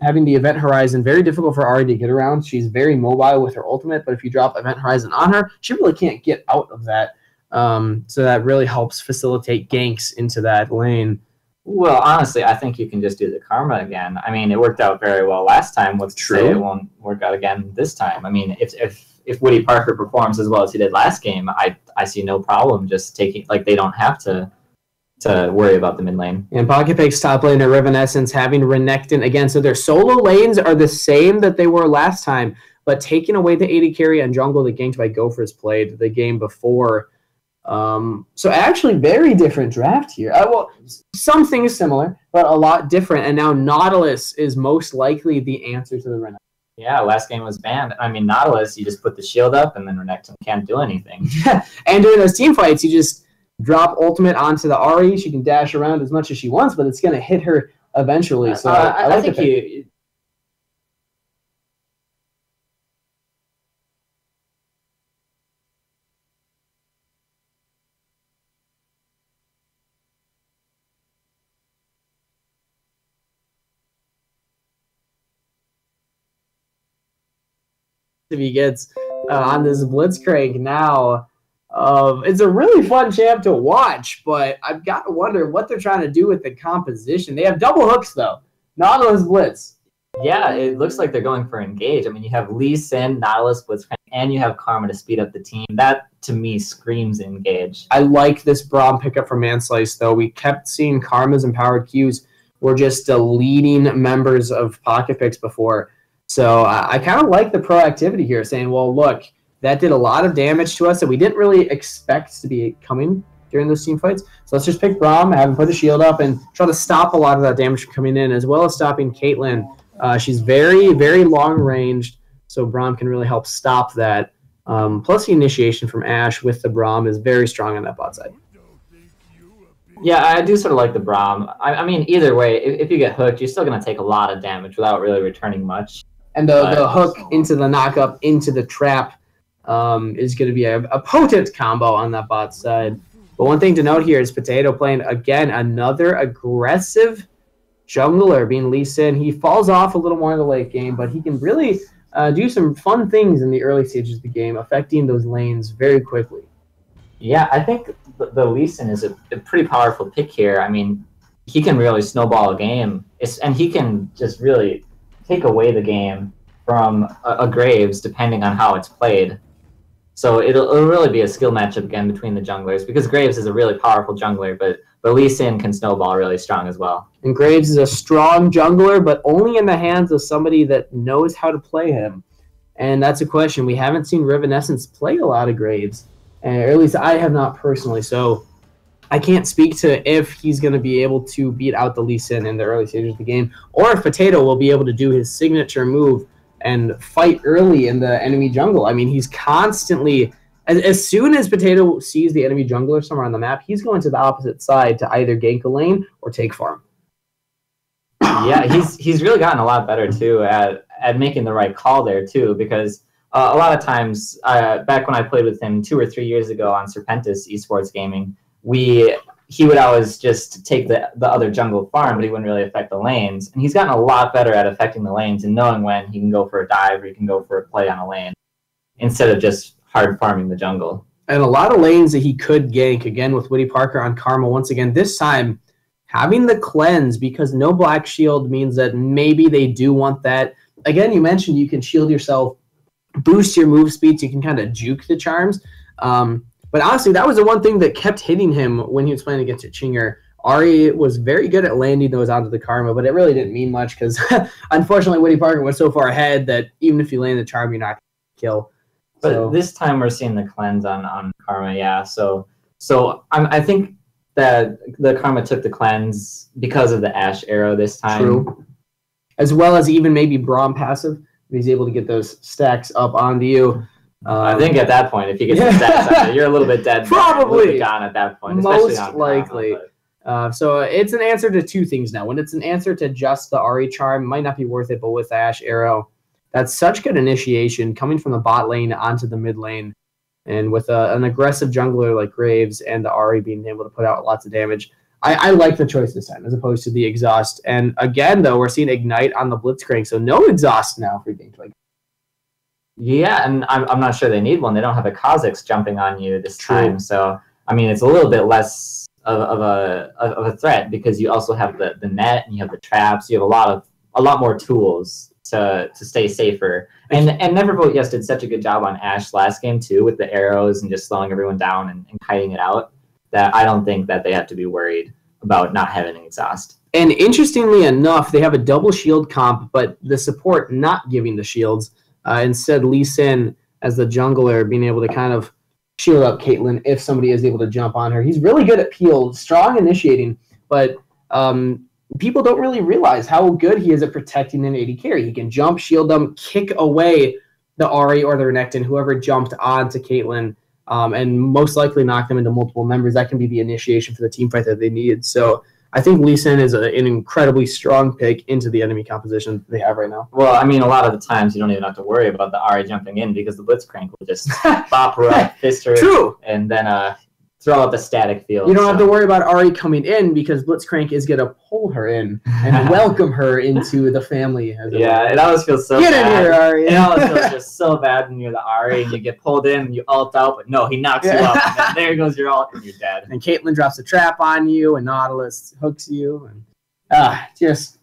Having the Event Horizon, very difficult for Ahri to get around. She's very mobile with her ultimate, but if you drop Event Horizon on her, she really can't get out of that. So that really helps facilitate ganks into that lane. Well, honestly, I think you can just do the Karma again. I mean, it worked out very well last time. Let's say it won't work out again this time. I mean, if Woody Parker performs as well as he did last game, I see no problem just taking, like, they don't have to worry about the mid lane. And Pocket Pick's top laner, Riven Essence, having Renekton again. So their solo lanes are the same that they were last time, but taking away the AD carry and jungle that Gamefight Gophers played the game before. So actually very different draft here. Well, some things similar, but a lot different. And now Nautilus is most likely the answer to the Renekton. Yeah, last game was banned. I mean, Nautilus, you just put the shield up, and then Renekton can't do anything. And during those team fights, you just drop ultimate onto the Ahri. She can dash around as much as she wants, but it's going to hit her eventually. So I think if he gets on this Blitzcrank now. It's a really fun champ to watch, but I've got to wonder what they're trying to do with the composition. They have double hooks, though. Nautilus Blitz. Yeah, it looks like they're going for engage. I mean, you have Lee Sin, Nautilus Blitzcrank, and you have Karma to speed up the team. That, to me, screams engage. I like this Braum pickup from MNLCS, though. We kept seeing Karma's empowered Qs were just leading members of pocket picks before. So I kind of like the proactivity here, saying, well, look, that did a lot of damage to us that we didn't really expect to be coming during those team fights. So let's just pick Braum, have him put the shield up, and try to stop a lot of that damage from coming in, as well as stopping Caitlyn. She's very, very long-ranged, so Braum can really help stop that. Plus the initiation from Ashe with the Braum is very strong on that bot side. Yeah, I do sort of like the Braum. I mean, either way, if you get hooked, you're still going to take a lot of damage without really returning much. And the hook into the knock-up, into the trap, is going to be a potent combo on that bot side. But one thing to note here is Potato playing, again, another aggressive jungler being Lee Sin. He falls off a little more in the late game, but he can really do some fun things in the early stages of the game, affecting those lanes very quickly. Yeah, I think the Lee Sin is a pretty powerful pick here. I mean, he can really snowball a game, and he can just really take away the game from a Graves, depending on how it's played. So it'll really be a skill matchup again between the junglers, because Graves is a really powerful jungler, but Lee Sin can snowball really strong as well. And Graves is a strong jungler, but only in the hands of somebody that knows how to play him. And that's a question. We haven't seen Revenescence play a lot of Graves, or at least I have not personally. So I can't speak to if he's going to be able to beat out the Lee Sin in the early stages of the game, or if Potato will be able to do his signature move and fight early in the enemy jungle. I mean, he's constantly, as soon as Potato sees the enemy jungler somewhere on the map, he's going to the opposite side to either gank a lane or take farm. Yeah, he's really gotten a lot better too at making the right call there too, because a lot of times back when I played with him 2 or 3 years ago on Serpentis Esports Gaming, he would always just take the other jungle farm, but he wouldn't really affect the lanes. And he's gotten a lot better at affecting the lanes and knowing when he can go for a dive or he can go for a play on a lane instead of just hard farming the jungle. And a lot of lanes that he could gank, again, with Woody Parker on Karma once again. This time, having the cleanse, because no black shield means that maybe they do want that. Again, you mentioned you can shield yourself, boost your move speed, so you can kind of juke the charms. But honestly, that was the one thing that kept hitting him when he was playing against Chinger. Ahri was very good at landing those onto the Karma, but it really didn't mean much because, unfortunately, Woody Parker was so far ahead that even if you land the charm, you're not going to kill. But this time we're seeing the cleanse on Karma, yeah. So I think that the Karma took the cleanse because of the Ashe arrow this time. True. As well as even maybe Braum passive. He's able to get those stacks up onto you. I think at that point, if you get some stats on it, you're a little bit dead. Probably gone at that point. Most likely. So it's an answer to two things now. When it's an answer to just the Ahri charm, might not be worth it, but with Ashe arrow, that's such good initiation coming from the bot lane onto the mid lane. And with an aggressive jungler like Graves and the Ahri being able to put out lots of damage, I like the choice this time as opposed to the exhaust. And again, though, we're seeing Ignite on the Blitzcrank, so no exhaust now for Gameplay. Yeah, and I'm not sure they need one. They don't have a Kha'Zix jumping on you this time, so I mean it's a little bit less of a threat because you also have the net and you have the traps. You have a lot more tools to stay safer. And Nevervote Yes did such a good job on Ashe last game too with the arrows and just slowing everyone down and kiting it out that I don't think that they have to be worried about not having an exhaust. And interestingly enough, they have a double shield comp, but the support not giving the shields. Instead, Lee Sin, as the jungler, being able to kind of shield up Caitlyn if somebody is able to jump on her. He's really good at peel, strong initiating, but people don't really realize how good he is at protecting an AD carry. He can jump, shield them, kick away the Ahri or the Renekton, whoever jumped onto Caitlyn. and most likely knock them into multiple members. That can be the initiation for the team fight that they need. So I think Lee Sin is an incredibly strong pick into the enemy composition they have right now. Well, I mean, a lot of the times you don't even have to worry about the Ari jumping in because the Blitzcrank will just bop her up, fist her, True. And then throw out the static field. You don't have to worry about Ari coming in because Blitzcrank is going to pull her in and welcome her into the family. It always feels so bad. Get in here, Ari. It always feels just so bad when you're the Ari and you get pulled in and you ult out, but no, he knocks you up. And then there goes your ult and you're dead. And Caitlyn drops a trap on you and Nautilus hooks you. And just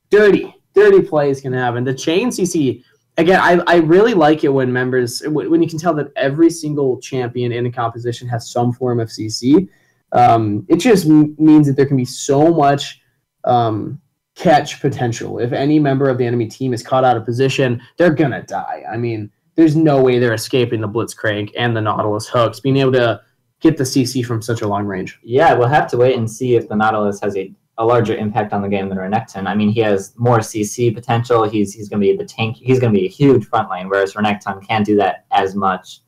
dirty plays can happen. The chain CC, again, I really like it when when you can tell that every single champion in a composition has some form of CC. It just means that there can be so much catch potential. If any member of the enemy team is caught out of position, they're going to die. I mean, there's no way they're escaping the Blitzcrank and the Nautilus hooks, being able to get the CC from such a long range. Yeah, we'll have to wait and see if the Nautilus has a larger impact on the game than Renekton. I mean, he has more CC potential. He's going to be the tank. He's going to be a huge front lane, whereas Renekton can't do that as much.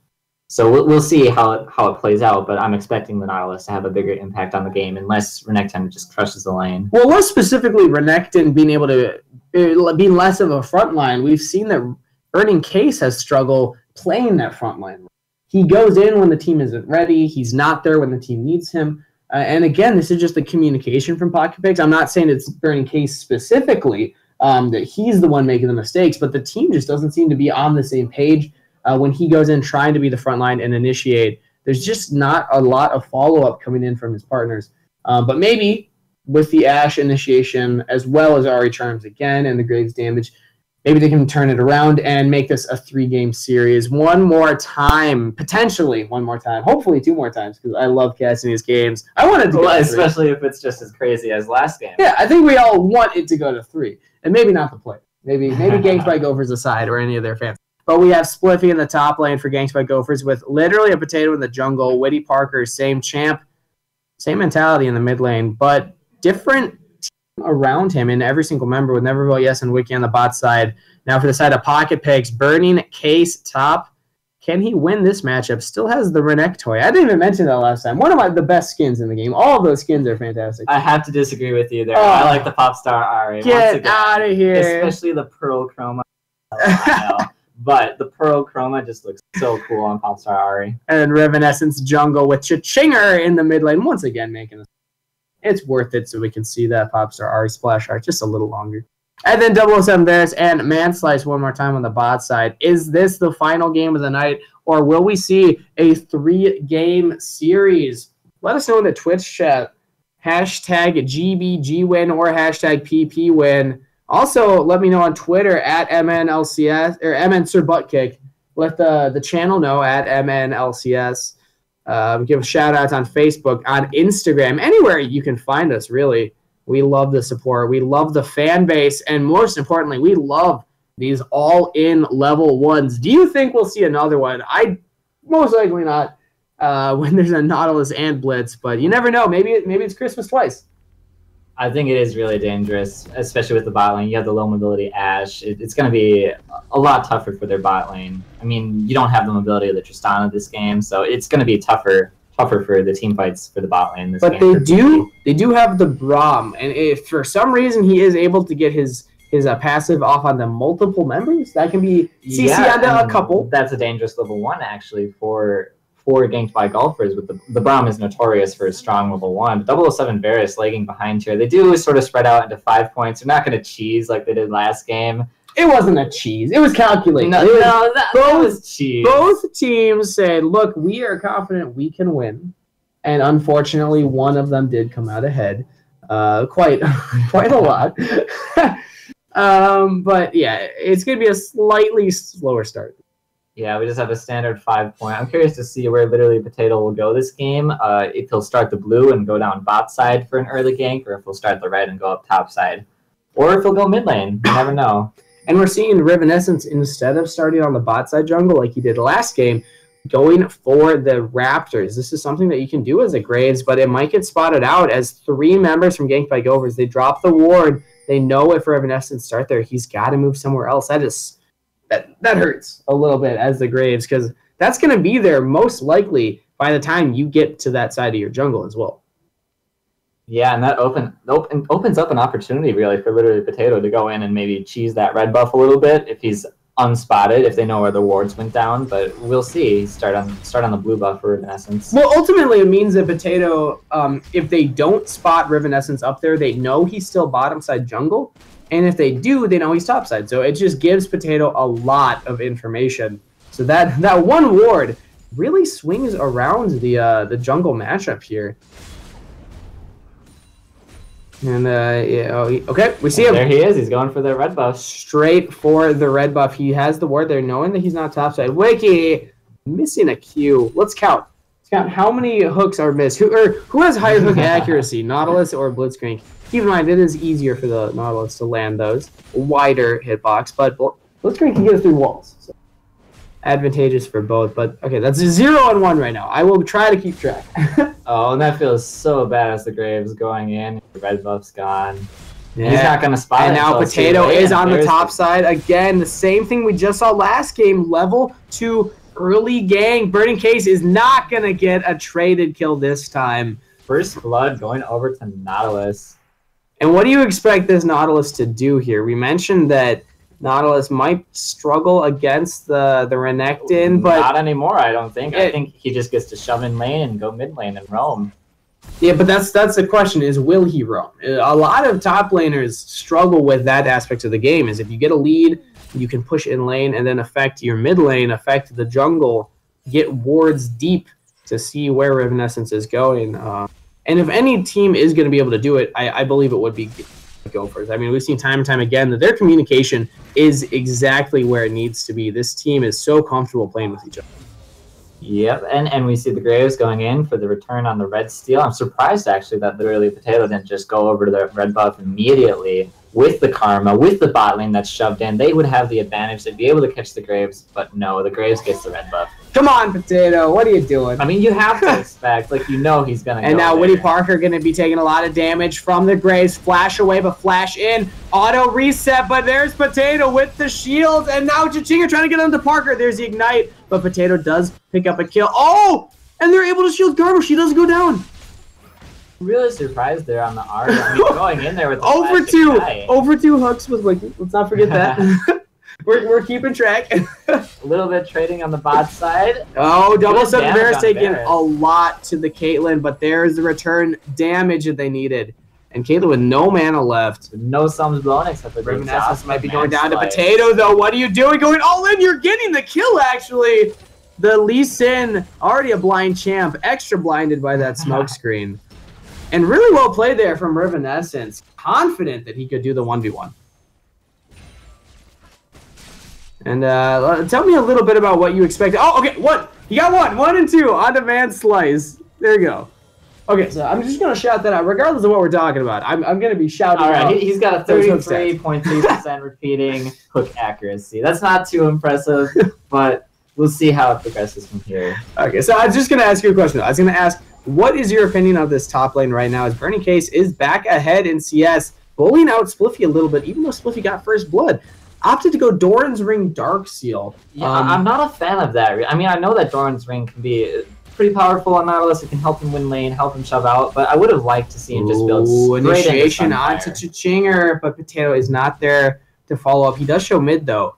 So we'll see how it plays out, but I'm expecting the Nautilus to have a bigger impact on the game unless Renekton just crushes the lane. Well, more specifically, Renekton being able to be less of a front line. We've seen that Burning Case has struggled playing that front line. He goes in when the team isn't ready. He's not there when the team needs him. And again, this is just the communication from Pocket Picks. I'm not saying it's Burning Case specifically, that he's the one making the mistakes, but the team just doesn't seem to be on the same page. When he goes in trying to be the front line and initiate, there's just not a lot of follow-up coming in from his partners. But maybe with the Ashe initiation, as well as Ari Charms again and the Graves damage, maybe they can turn it around and make this a 3-game series one more time, potentially one more time, hopefully 2 more times, because I love casting these games. I wanted to go to 3. Especially if it's just as crazy as last game. Yeah, I think we all want it to go to 3, and maybe not the play. Maybe Gangs by Gophers aside or any of their fans. But we have Spliffy in the top lane for Gangs by Gophers with literally a potato in the jungle. Whitty Parker, same champ, same mentality in the mid lane, but different team around him in every single member with Nevervote Yes and Wiki on the bot side. Now for the side of Pocket Picks, Burning Case top. Can he win this matchup? Still has the Renekton toy. I didn't even mention that last time. One of the best skins in the game. All of those skins are fantastic. I have to disagree with you there. I like the Popstar Ari. Get out of here. Especially the Pearl Chroma. I know. But the Pearl Chroma just looks so cool on Popstar Ari. And Revenessence Jungle with Cha-Chinger in the mid lane. Once again, making it. It's worth it so we can see that Popstar Ari splash art just a little longer. And then 007 Varus and Manslice one more time on the bot side. Is this the final game of the night, or will we see a 3-game series? Let us know in the Twitch chat. Hashtag GBGWin or hashtag PPWin. Also, let me know on Twitter at MNLCS or MN Sir Buttkick. Let the channel know at MNLCS. Give shout outs on Facebook, on Instagram, anywhere you can find us, really. We love the support. We love the fan base. And most importantly, we love these all-in level 1s. Do you think we'll see another one? Most likely not when there's a Nautilus and Blitz. But you never know. Maybe it's Christmas twice. I think it is really dangerous, especially with the bot lane. You have the low mobility Ashe. It's going to be a lot tougher for their bot lane. I mean, you don't have the mobility of the Tristana this game, so it's going to be tougher for the team fights for the bot lane this game. But they do have the Braum, and if for some reason he is able to get his passive off on the multiple members, that can be CC onto a couple. That's a dangerous level 1 actually for Ganked by Golfers. With the Braum is notorious for his strong level 1. 007 Varus lagging behind here. They do sort of spread out into 5 points. They're not going to cheese like they did last game. It wasn't a cheese. It was calculated. That was cheese. Both teams said, look, we are confident we can win. And unfortunately, one of them did come out ahead. Quite a lot. But yeah, it's going to be a slightly slower start. Yeah, we just have a standard 5-point. I'm curious to see where literally Potato will go this game. If he'll start the blue and go down bot side for an early gank, or if he'll start the red and go up top side. Or if he'll go mid lane. You never know. And we're seeing Revenessence, instead of starting on the bot side jungle like he did last game, going for the Raptors. This is something that you can do as a Graves, but it might get spotted out as 3 members from Ganked by Gophers. They drop the ward. They know if Revenessence start there, he's got to move somewhere else. That hurts a little bit as the Graves, because that's going to be there most likely by the time you get to that side of your jungle as well. Yeah, and that opens up an opportunity really for literally Potato to go in and maybe cheese that red buff a little bit if he's unspotted, if they know where the wards went down. But we'll see. Start on the blue buff for Rivenessence. Well, ultimately it means that Potato, if they don't spot Rivenessence up there, they know he's still bottom side jungle, and if they do, they know he's top side. So it just gives Potato a lot of information. So that one ward really swings around the jungle matchup here. And yeah, okay, we see him. There he is. He's going for the red buff. Straight for the red buff. He has the ward there, knowing that he's not topside. Wiki missing a Q. Let's count. Let's count how many hooks are missed. Who has higher hook accuracy, Nautilus or Blitzcrank? Keep in mind, it is easier for the Nautilus to land those wider hitbox, but Blitzcrank can get it through walls. So advantageous for both, but okay, that's 0 and 1 right now. I will try to keep track. Oh, and that feels so bad as the Graves going in. The red buff's gone. Yeah. He's not going to spot it. And now Potato is on the top side. Again, the same thing we just saw last game. Level 2 early gang. Burning Case is not going to get a traded kill this time. First blood going over to Nautilus. And what do you expect this Nautilus to do here? We mentioned that Nautilus might struggle against the Renekton, but not anymore, I don't think. I think he just gets to shove in lane and go mid lane and roam. Yeah, but that's the question, is will he roam? A lot of top laners struggle with that aspect of the game, is if you get a lead, you can push in lane and then affect your mid lane, affect the jungle, get wards deep to see where Rivenessence is going. And if any team is going to be able to do it, I believe it would be Gophers. I mean, we've seen time and time again that their communication is exactly where it needs to be. This team is so comfortable playing with each other. Yep, and we see the Graves going in for the return on the red steel. I'm surprised, actually, that literally Potato didn't just go over to the red buff immediately with the Karma, with the bot lane that's shoved in. They would have the advantage. They'd be able to catch the Graves, but no, the Graves gets the red buff. Come on, Potato, what are you doing? I mean, you have to expect, like, you know he's going to go And now there. Woody Parker going to be taking a lot of damage from the Graves. Flash away, but flash in. Auto reset, but there's Potato with the shield. And now Chichinga trying to get onto Parker. There's the ignite, but Potato does pick up a kill. Oh! And they're able to shield Garbo. She doesn't go down. Really surprised there on the R. I mean, going in there with the over two hooks with Wiki. Let's not forget that. We're keeping track. A little bit trading on the bot side. Oh, double sub Varus taking a lot to the Caitlyn, but there's the return damage that they needed. And Caitlyn with no mana left. No sums blown except for Rivenessence might be going down to Potato, though. What are you doing? Going all in. You're getting the kill, actually. The Lee Sin, already a blind champ, extra blinded by that smoke screen. And really well played there from Rivenessence. Confident that he could do the 1v1. And tell me a little bit about what you expected. Oh, okay, one. You got one. 1 and 2 on demand slice. There you go. Okay, so I'm just going to shout that out, regardless of what we're talking about. I'm going to be shouting out. All right, he's got a 33.3% repeating hook accuracy. That's not too impressive, but we'll see how it progresses from here. Okay, so I was just going to ask you a question. I was going to ask, what is your opinion of this top lane right now? As Burning Case is back ahead in CS, bullying out Spliffy a little bit, even though Spliffy got first blood. Opted to go Doran's Ring Dark Seal. Yeah, I'm not a fan of that. I mean, I know that Doran's Ring can be pretty powerful on Nautilus. It can help him win lane, help him shove out, but I would have liked to see him just build straight initiation into onto Chichinger, but Potato is not there to follow up. He does show mid, though.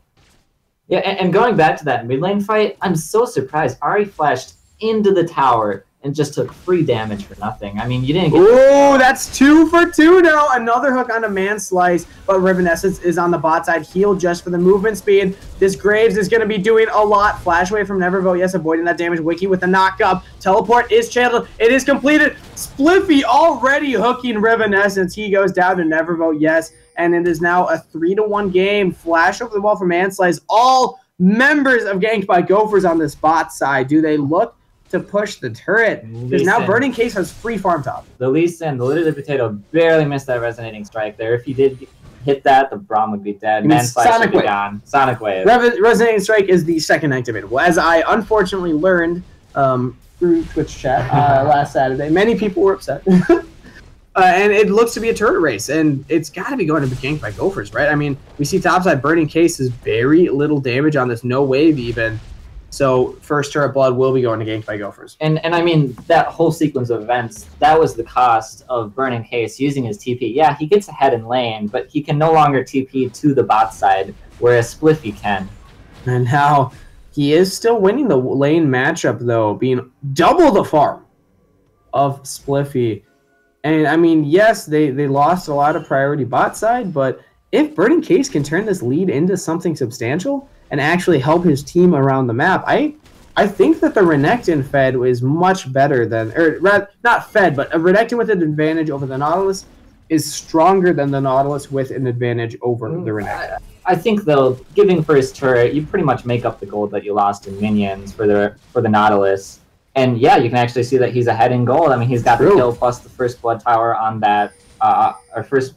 Yeah, and going back to that mid lane fight, I'm so surprised. Ari flashed into the tower and just took free damage for nothing. I mean, you didn't get... Ooh, that's 2 for 2 now. Another hook on a man slice, but Rivenessence is on the bot side. Heal just for the movement speed. This Graves is going to be doing a lot. Flash away from Nevervote. Yes, avoiding that damage. Wiki with the knock up. Teleport is channeled. It is completed. Spliffy already hooking Rivenessence. He goes down to Nevervote. Yes, and it is now a 3-1 game. Flash over the wall for man slice. All members of Ganked by Gophers on this bot side. Do they look to push the turret? Because now Burning Case has free farm top. The Lee Sin, the literally Potato, barely missed that resonating strike there. If he did hit that, the Braum would be dead. Man Slice would be gone. Sonic Wave. Resonating strike is the second activate. Well, as I unfortunately learned through Twitch chat last Saturday, many people were upset. And it looks to be a turret race, and it's got to be going to be ganked by Gophers, right? I mean, we see topside Burning Case is very little damage on this no wave even. So first turret blood will be going to ganked by Gophers. And I mean, that whole sequence of events, that was the cost of Burning Case using his TP. Yeah, he gets ahead in lane, but he can no longer TP to the bot side, whereas Spliffy can. And now he is still winning the lane matchup, though, being double the farm of Spliffy. And, I mean, yes, they lost a lot of priority bot side, but if Burning Case can turn this lead into something substantial and actually help his team around the map, I think that the Renekton Fed is much better than, or not Fed, but a Renekton with an advantage over the Nautilus is stronger than the Nautilus with an advantage over the Renekton. I think, though, giving first turret, you pretty much make up the gold that you lost in minions for the Nautilus. And yeah, you can actually see that he's ahead in gold. I mean, he's got the kill plus the first blood tower on that, our first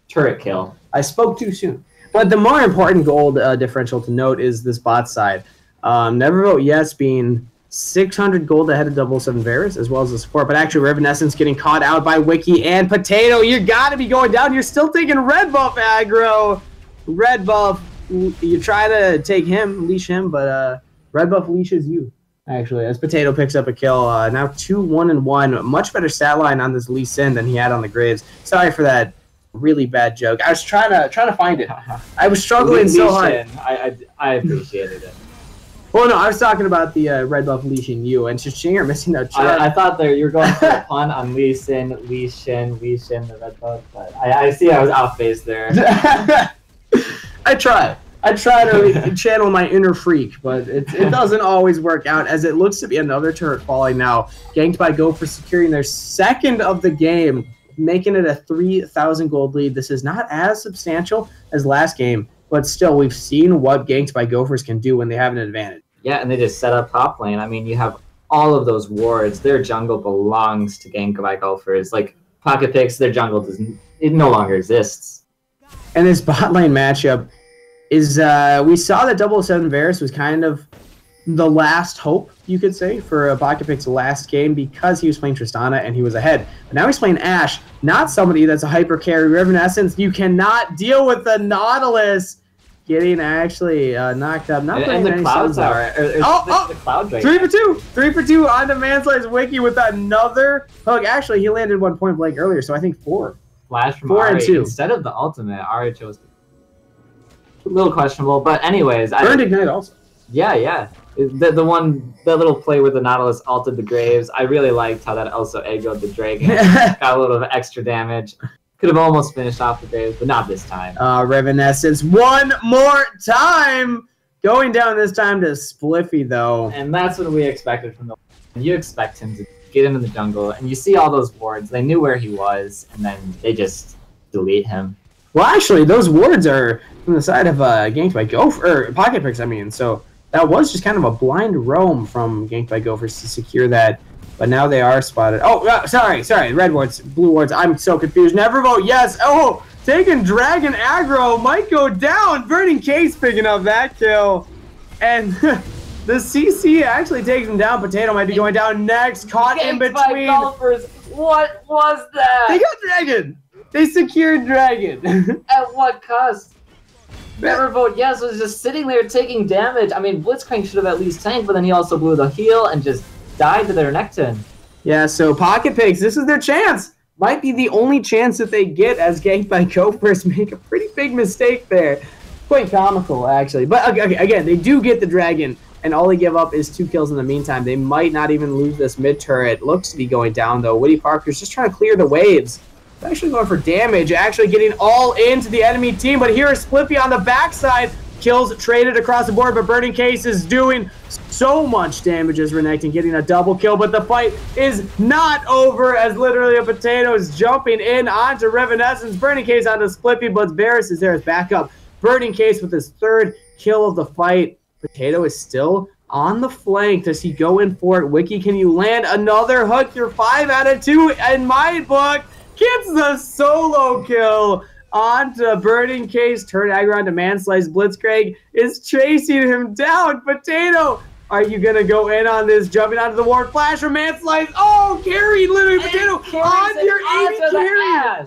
turret kill. I spoke too soon. But the more important gold differential to note is this bot side. Never Vote Yes being 600 gold ahead of 007 Varus, as well as the support. But actually, Revanescence getting caught out by Wiki and Potato. You got to be going down. You're still taking red buff aggro. Red buff, you try to take him, leash him, but red buff leashes you, actually, as Potato picks up a kill. Now 2-1-1. Much better stat line on this Lee Sin than he had on the Graves. Sorry for that really bad joke. I was trying to find it. I was struggling so hard. I appreciated it. Well, no, I was talking about the red buff leashing you, and Chichinger missing that shot. I thought you were going for a pun on Lee Sin, the red buff, but I see I was off base there. I try to channel my inner freak, but it doesn't always work out, as it looks to be another turret falling now. Ganked by Gopher, securing their second of the game, making it a 3,000 gold lead. This is not as substantial as last game, but still, we've seen what Ganked by Gophers can do when they have an advantage. Yeah, and they just set up top lane. I mean, you have all of those wards. Their jungle belongs to Ganked by Gophers. Like, Pocket Picks, their jungle no longer exists. And this bot lane matchup is, we saw that 007 Varus was kind of the last hope, you could say, for Pocket Pick's last game because he was playing Tristana and he was ahead. But now he's playing Ashe, not somebody that's a hyper carry. Revanescence, you cannot deal with the Nautilus getting actually knocked up. Not and the Cloud Tower. The Cloud right 3 for 2. 3 for 2 on the Manslay's Wiki with another hook. Actually, he landed one point blank earlier, so I think 4. Flash from Ari instead of the ultimate. Ari chose a little questionable, but anyways, Burned Ignite also. Yeah. The little play where the Nautilus ulted the Graves. I really liked how that also aggroed the Dragon. Got a little bit of extra damage. Could have almost finished off the Graves, but not this time. Revanescence one more time, going down this time to Spliffy though. And that's what we expected from the. You expect him to get into the jungle, and you see all those wards. They knew where he was, and then they just delete him. Well, actually, those wards are from the side of Ganked by Gopher, or Pocket Picks, I mean. So that was just kind of a blind roam from Ganked by Gophers to secure that. But now they are spotted. Oh, sorry. Red wards, blue wards. I'm so confused. Never Vote Yes. Oh, taking Dragon aggro might go down. Burning Case picking up that kill. And the CC actually takes him down. Potato might be going down next. Caught in between. Golfers. What was that? They got Dragon. They secured Dragon. At what cost? Never Vote Yes was just sitting there taking damage. I mean, Blitzcrank should have at least tanked, but then he also blew the heal and just died to their Renekton. Yeah, so Pocket Pigs, this is their chance. Might be the only chance that they get as Ganked by Gophers make a pretty big mistake there. Quite comical, actually. But again, they do get the Dragon, and all they give up is 2 kills in the meantime. They might not even lose this mid turret. Looks to be going down, though. Woody Parker's just trying to clear the waves. Actually going for damage, actually getting all into the enemy team, but here is Spliffy on the backside. Kills traded across the board, but Burning Case is doing so much damage as Renekton getting a double kill, but the fight is not over as literally a Potato is jumping in onto Revanescence. Burning Case onto Spliffy, but Varus is there as backup. Burning Case with his 3rd kill of the fight. Potato is still on the flank. Does he go in for it? Wiki, can you land another hook? You're 5 out of 2 in my book. Gets the solo kill onto Burning Case. Turn aggro onto Manslay's. Blitzcrank is chasing him down. Potato, are you going to go in on this? Jumping onto the ward. Flash from Manslay's. Oh, carry literally Potato on your 80 carry.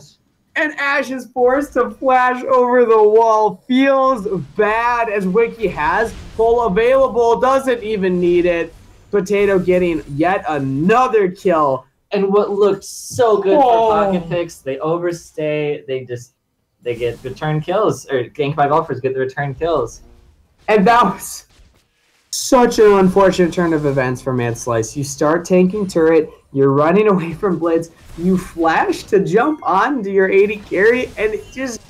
And Ash is forced to flash over the wall. Feels bad as Wiki has full available. Doesn't even need it. Potato getting yet another kill. And what looked so good for Pocket Picks, they overstay. They get return kills, or Gank by Golfers get the return kills. And that was such an unfortunate turn of events for Mad Slice. You start tanking turret, you're running away from Blitz, you flash to jump onto your AD carry, and just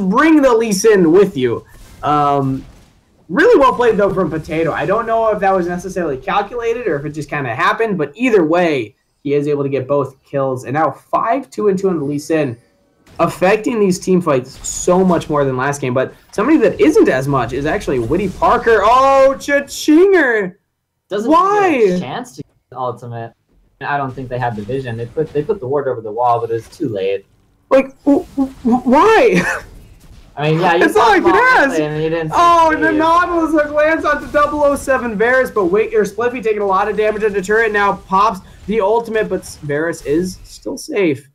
bring the Lee Sin with you. Really well played, though, from Potato. I don't know if that was necessarily calculated or if it just kind of happened, but either way, he is able to get both kills. And now 5-2-2 on the Lee Sin, affecting these team fights so much more than last game. But somebody that isn't as much is actually Witty Parker. Oh, Cha-Chinger! Doesn't Why? Get a chance to get the ultimate. I don't think they had the vision. They put the ward over the wall, but it was too late. Like, why? I mean, yeah, that's all I can ask. Oh, and the Nautilus hook lands onto 007 Varus, but Spliffy taking a lot of damage on the turret now pops the ultimate, but Varus is still safe.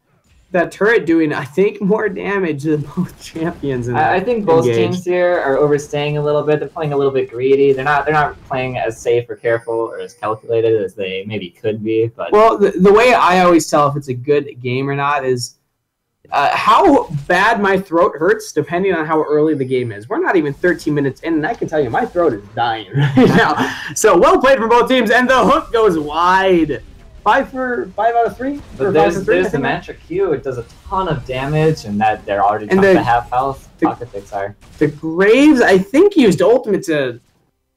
That turret doing, I think, more damage than both champions. I think both teams here are overstaying a little bit. They're playing a little bit greedy. They're not playing as safe or careful or as calculated as they maybe could be. But well, the way I always tell if it's a good game or not is how bad my throat hurts depending on how early the game is. We're not even 13 minutes in, and I can tell you my throat is dying right now. So well played from both teams, and the hook goes wide. 5 out of 3. But there's the Mantra Q. It does a ton of damage, and that they're already down to half health. Pocket Picks are. The Graves, I think, used ultimate to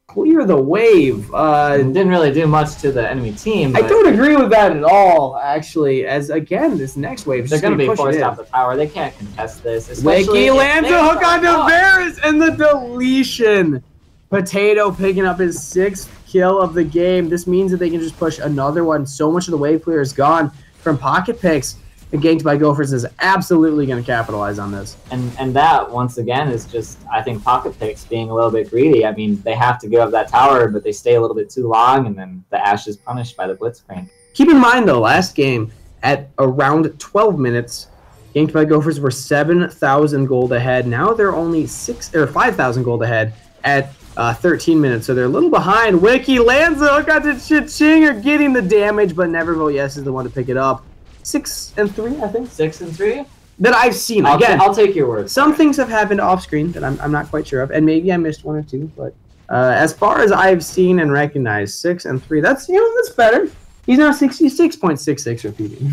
clear the wave. Didn't really do much to the enemy team. I don't agree with that at all, actually. As again, this next wave, they're going to be forced off the tower. They can't contest this. Wiki lands a hook onto Varus, and the deletion. Potato picking up his 6th kill of the game. This means that they can just push another one. So much of the wave clear is gone from Pocket Picks. And Ganked by Gophers is absolutely going to capitalize on this. And that, once again, is just, I think, Pocket Picks being a little bit greedy. I mean, they have to give up that tower, but they stay a little bit too long, and then the Ashe is punished by the Blitzcrank. Keep in mind, though, last game, at around 12 minutes, Ganked by Gophers were 7,000 gold ahead. Now they're only 5,000 gold ahead at 13 minutes, so they're a little behind. Wiki lands the hook onto Cha-Chinger, getting the damage, but Neverville Yes is the one to pick it up. 6-3, I think. 6-3? That I've seen. Again, I'll take your word. Some things have happened off screen that I'm not quite sure of, and maybe I missed 1 or 2. But as far as I've seen and recognized, 6-3. That's that's better. He's now 66.66 repeating,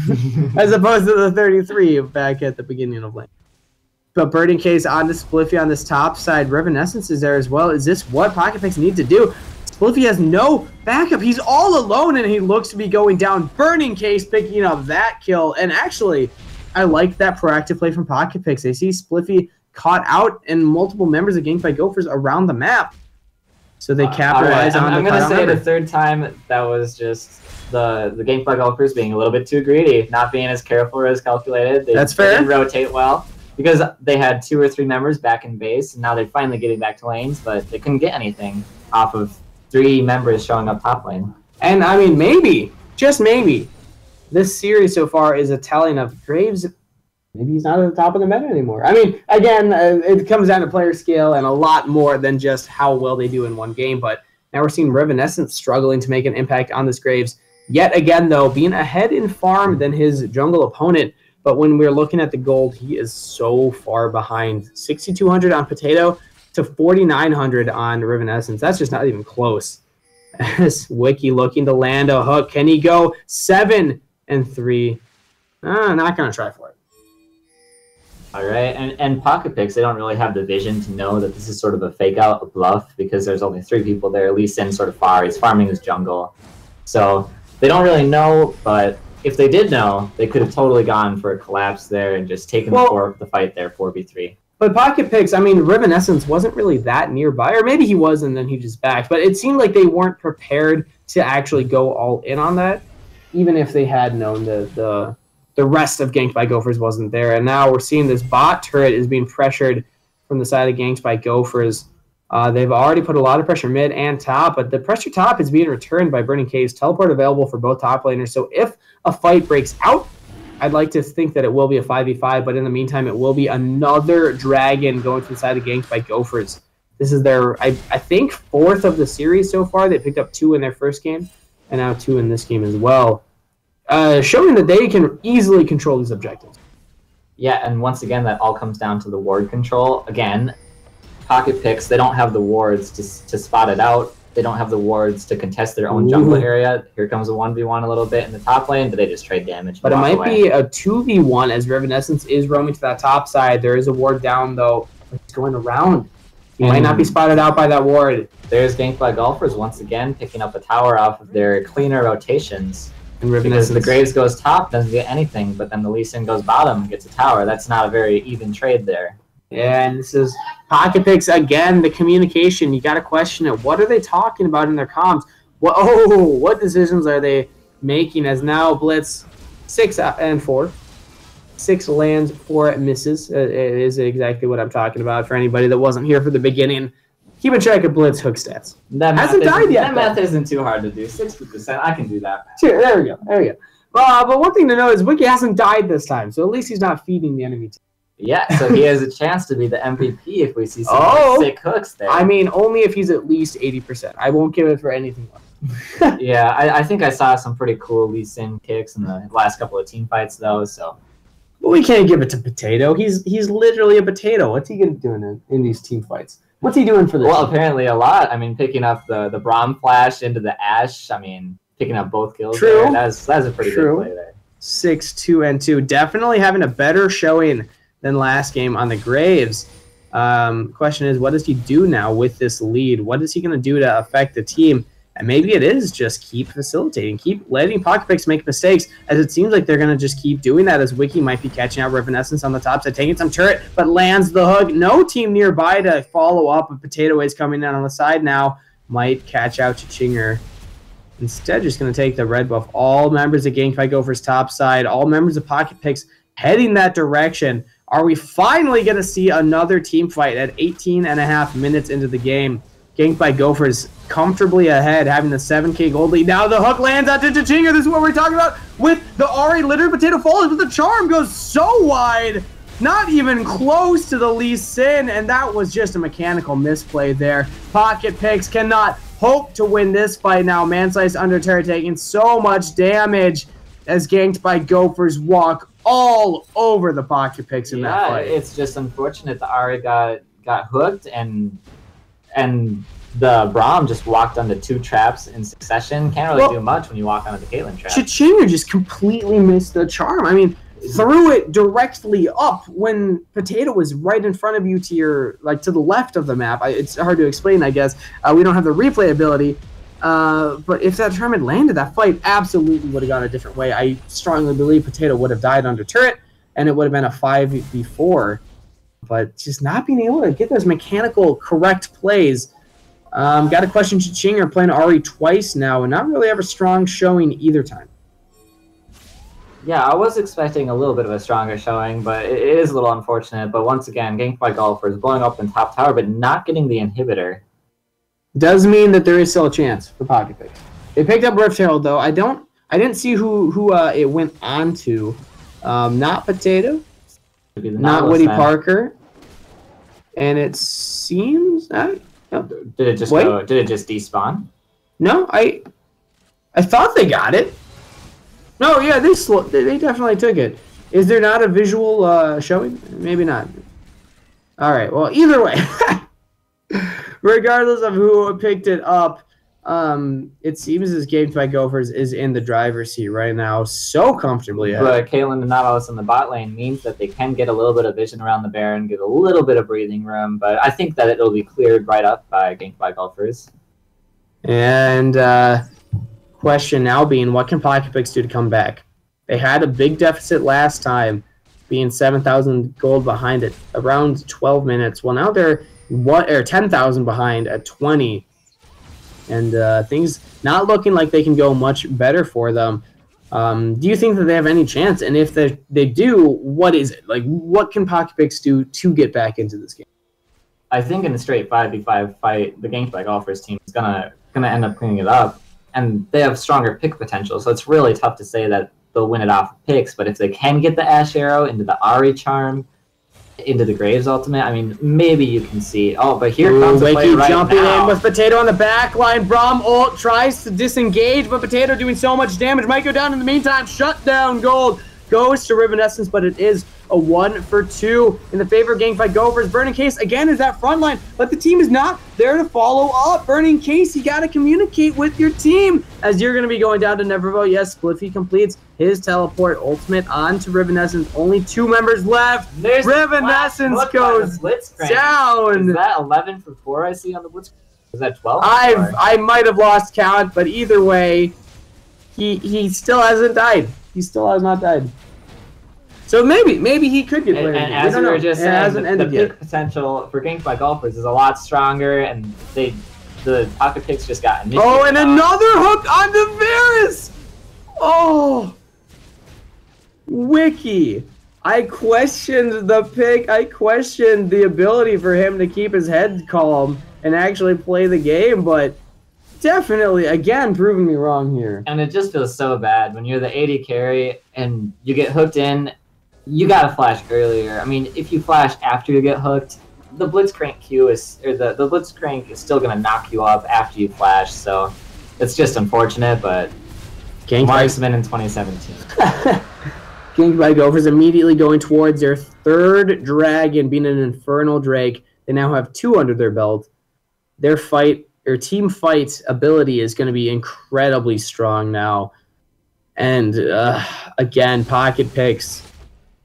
as opposed to the 33 back at the beginning of lane. But Burning Case onto Spliffy on this top side. Revenescence is there as well. Is this what Pocket Picks need to do? Spliffy has no backup. He's all alone, and he looks to be going down. Burning Case picking up that kill. And actually, I like that proactive play from Pocket Picks. They see Spliffy caught out and multiple members of Ganked by Gophers around the map. So they capitalize on the I'm going to say it a third time. That was just the Ganked by Gophers being a little bit too greedy, not being as careful or as calculated. That's fair. They didn't rotate well. Because they had 2 or 3 members back in base, and now they're finally getting back to lanes, but they couldn't get anything off of 3 members showing up top lane. And, I mean, maybe, just maybe, this series so far is a telling of Graves. Maybe he's not at the top of the meta anymore. I mean, again, it comes down to player skill and a lot more than just how well they do in one game, but now we're seeing Revenescence struggling to make an impact on this Graves. Yet again, though, being ahead in farm than his jungle opponent. But when we're looking at the gold, he is so far behind. 6,200 on Potato to 4,900 on Revenescence. That's just not even close. As Wiki looking to land a hook. Can he go 7-3? Not going to try for it. All right. And Pocket Picks, they don't really have the vision to know that this is sort of a fake out, a bluff, because there's only 3 people there. Lee Sin sort of far. He's farming his jungle. So they don't really know, but if they did know, they could have totally gone for a collapse there and just taken the fight there, 4v3. But Pocket Picks, I mean, Revenescence wasn't really that nearby, or maybe he was and then he just backed. But it seemed like they weren't prepared to actually go all in on that, even if they had known the rest of Ganked by Gophers wasn't there. And now we're seeing this bot turret is being pressured from the side of Ganked by Gophers. They've already put a lot of pressure mid and top, but the pressure top is being returned by Burning Caves. Teleport available for both top laners. So if a fight breaks out, I'd like to think that it will be a 5v5, but in the meantime, it will be another Dragon going to the side of Ganked by Gophers. This is their, I think, 4th of the series so far. They picked up 2 in their first game, and now 2 in this game as well. Showing that they can easily control these objectives. Yeah, and once again, that all comes down to the ward control. Again, pocket picks, they don't have the wards to spot it out. They don't have the wards to contest their own jungle area. Here comes a 1v1 a little bit in the top lane, but they just trade damage. But it might be a 2v1 as Revenescence is roaming to that top side. There is a ward down, though. It's going around. He might not be spotted out by that ward. There's Ganked by Golfers once again, picking up a tower off of their cleaner rotations. And because the Graves goes top, doesn't get anything, but then the Lee Sin goes bottom and gets a tower. That's not a very even trade there. Yeah, and this is pocket picks again. The communication, you got to question it. What are they talking about in their comms? What decisions are they making? As now Blitz 6 and 4, 6 lands, 4 misses. It is exactly what I'm talking about. For anybody that wasn't here for the beginning, keep a track of Blitz hook stats. That hasn't died yet. That math isn't too hard to do. 60%, I can do that. Sure, there we go. But one thing to know is Wiki hasn't died this time, so at least he's not feeding the enemy team. Yeah, so he has a chance to be the MVP if we see some sick hooks there. I mean, only if he's at least 80%. I won't give it for anything less. Yeah, I think I saw some pretty cool Lee Sin kicks in the last couple of team fights, though. So, but we can't give it to Potato. He's literally a potato. What's he gonna do in these team fights? What's he doing for this? Well, apparently a lot. I mean, picking up the Braum flash into the Ashe. I mean, picking up both kills. True. There. That's a pretty good play there. 6-2-2. Definitely having a better showing than last game on the Graves. Question is, what does he do now with this lead? What is he going to do to affect the team? And maybe it is just keep facilitating, keep letting pocket picks make mistakes, as it seems like they're going to just keep doing that, as Wiki might be catching out Revenescence on the top side, taking some turret, but lands the hook. No team nearby to follow up. A Potato is coming in on the side now. Might catch out Chichinger. Instead, just going to take the red buff. All members of Ganked by Gophers top side, all members of pocket picks heading that direction. Are we finally going to see another team fight at 18.5 minutes into the game? Ganked by Gophers comfortably ahead, having the 7k gold lead. Now the hook lands out to Chichinger. This is what we're talking about with the Ari literally Potato falls, but the charm goes so wide, not even close to the Lee Sin, and that was just a mechanical misplay there. Pocket picks cannot hope to win this fight now. MNLCS Undertale taking so much damage as Ganked by Gophers walk all over the pocket picks in that fight. Yeah, it's just unfortunate the Ari got hooked and the Braum just walked onto 2 traps in succession. Can't really do much when you walk onto the Caitlyn trap. Chichinger just completely missed the charm. I mean, threw it directly up when Potato was right in front of you to your, like, to the left of the map. It's hard to explain, I guess. We don't have the replay ability. But if that charm had landed, that fight absolutely would have gone a different way. I strongly believe Potato would have died under turret, and it would have been a 5v4. But just not being able to get those mechanical correct plays. Got to question Chichinger playing Ari twice now, and not really have a strong showing either time. Yeah, I was expecting a little bit of a stronger showing, but it is a little unfortunate. But once again, Ganked by Golfers blowing up in top tower, but not getting the inhibitor. Does mean that there is still a chance for pocket picks. They picked up Rift Herald though. I didn't see who it went on to. Not Potato. Not Woody Parker. And it seems no. Did it just go? Did it just despawn? No, I thought they got it. No, yeah, they definitely took it. Is there not a visual showing? Maybe not. All right. Well, either way. Regardless of who picked it up, it seems as Ganked by Gophers is in the driver's seat right now, so comfortably ahead. But Caitlyn and Nautilus in the bot lane means that they can get a little bit of vision around the Baron, get a little bit of breathing room, but I think that it'll be cleared right up by Ganked by Golfers. And question now being, what can pocket picks do to come back? They had a big deficit last time, being 7,000 gold behind it, around 12 minutes. Well, now they're 10,000 behind at 20, and things not looking like they can go much better for them. Do you think that they have any chance? And if they do, what is it? Like, what can pocket picks do to get back into this game? I think in a straight 5v5 fight, the Ganked by Golfers team is gonna end up cleaning it up, and they have stronger pick potential. So it's really tough to say that they'll win it off picks. But if they can get the Ash Arrow into the Ari Charm, into the Graves ultimate, I mean, maybe you can see. Oh, but here comes a play right jumping now. in with Potato on the back line. Braum ult tries to disengage, but Potato doing so much damage. Might go down in the meantime. Shut down Gold. Goes to Rivenescence, but it is a 1-for-2 in the favor of Gangfight Gophers. Burning Case again is that front line, but the team is not there to follow up. Burning Case, you got to communicate with your team as you're going to be going down to Nevervote. Yes, Spliffy completes his teleport ultimate onto Rivenescence. Only 2 members left. There's Rivenescence goes down. Is that 11 for 4 I see on the Blitzcrank? Is that 12? I might have lost count, but either way, he still hasn't died. He still has not died. So maybe he could get played. And as we were just saying, the pick potential for Gangfight Golfers is a lot stronger, and the pocket picks just got initiated. Oh, and another hook onto Varus! Oh, Wiki. I questioned the pick. I questioned the ability for him to keep his head calm and actually play the game, but definitely, again, proving me wrong here. And it just feels so bad when you're the AD carry and you get hooked in. You gotta flash earlier. I mean, if you flash after you get hooked, the Blitzcrank Q is, or the Blitzcrank is still gonna knock you up after you flash. So it's just unfortunate, but marksman in 2017. Gangfight Gophers immediately going towards their 3rd dragon, being an Infernal Drake. They now have 2 under their belt. Their team fight ability is going to be incredibly strong now. And again, pocket picks.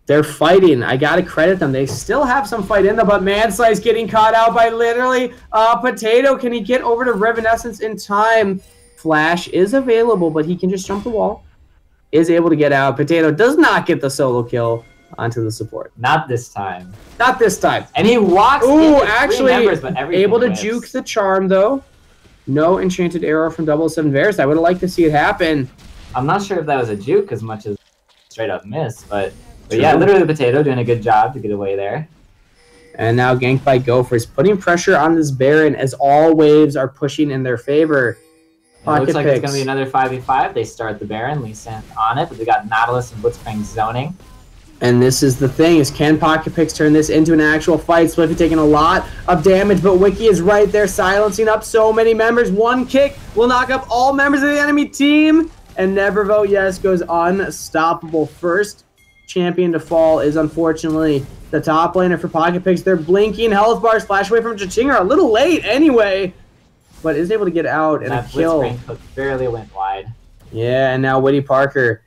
They're fighting. I got to credit them. They still have some fight in them, but Manslice getting caught out by literally Potato. Can he get over to Rivenescence in time? Flash is available, but he can just jump the wall. Is able to get out. Potato does not get the solo kill onto the support. Not this time. Not this time. And he walks Ooh, actually members, but able to whips. juke the charm, though. No enchanted arrow from 007 Varus. I would have liked to see it happen. I'm not sure if that was a juke as much as straight up miss, but yeah, literally the Potato doing a good job to get away there. And now Gangfight Gophers putting pressure on this Baron as all waves are pushing in their favor. It looks like it's going to be another 5v5. They start the Baron, Lee Sin on it, but they got Nautilus and Blitzcrank zoning. And this is the thing, is can Pocket Picks turn this into an actual fight? Spliffy taking a lot of damage, but Wiki is right there silencing up so many members. One kick will knock up all members of the enemy team. And Nevervote, yes, goes unstoppable. First champion to fall is unfortunately the top laner for Pocket Picks. They're blinking health bars, flash away from Chachinga a little late anyway, but is able to get out and a kill. Blitzcrank hook barely went wide. Yeah, and now Witty Parker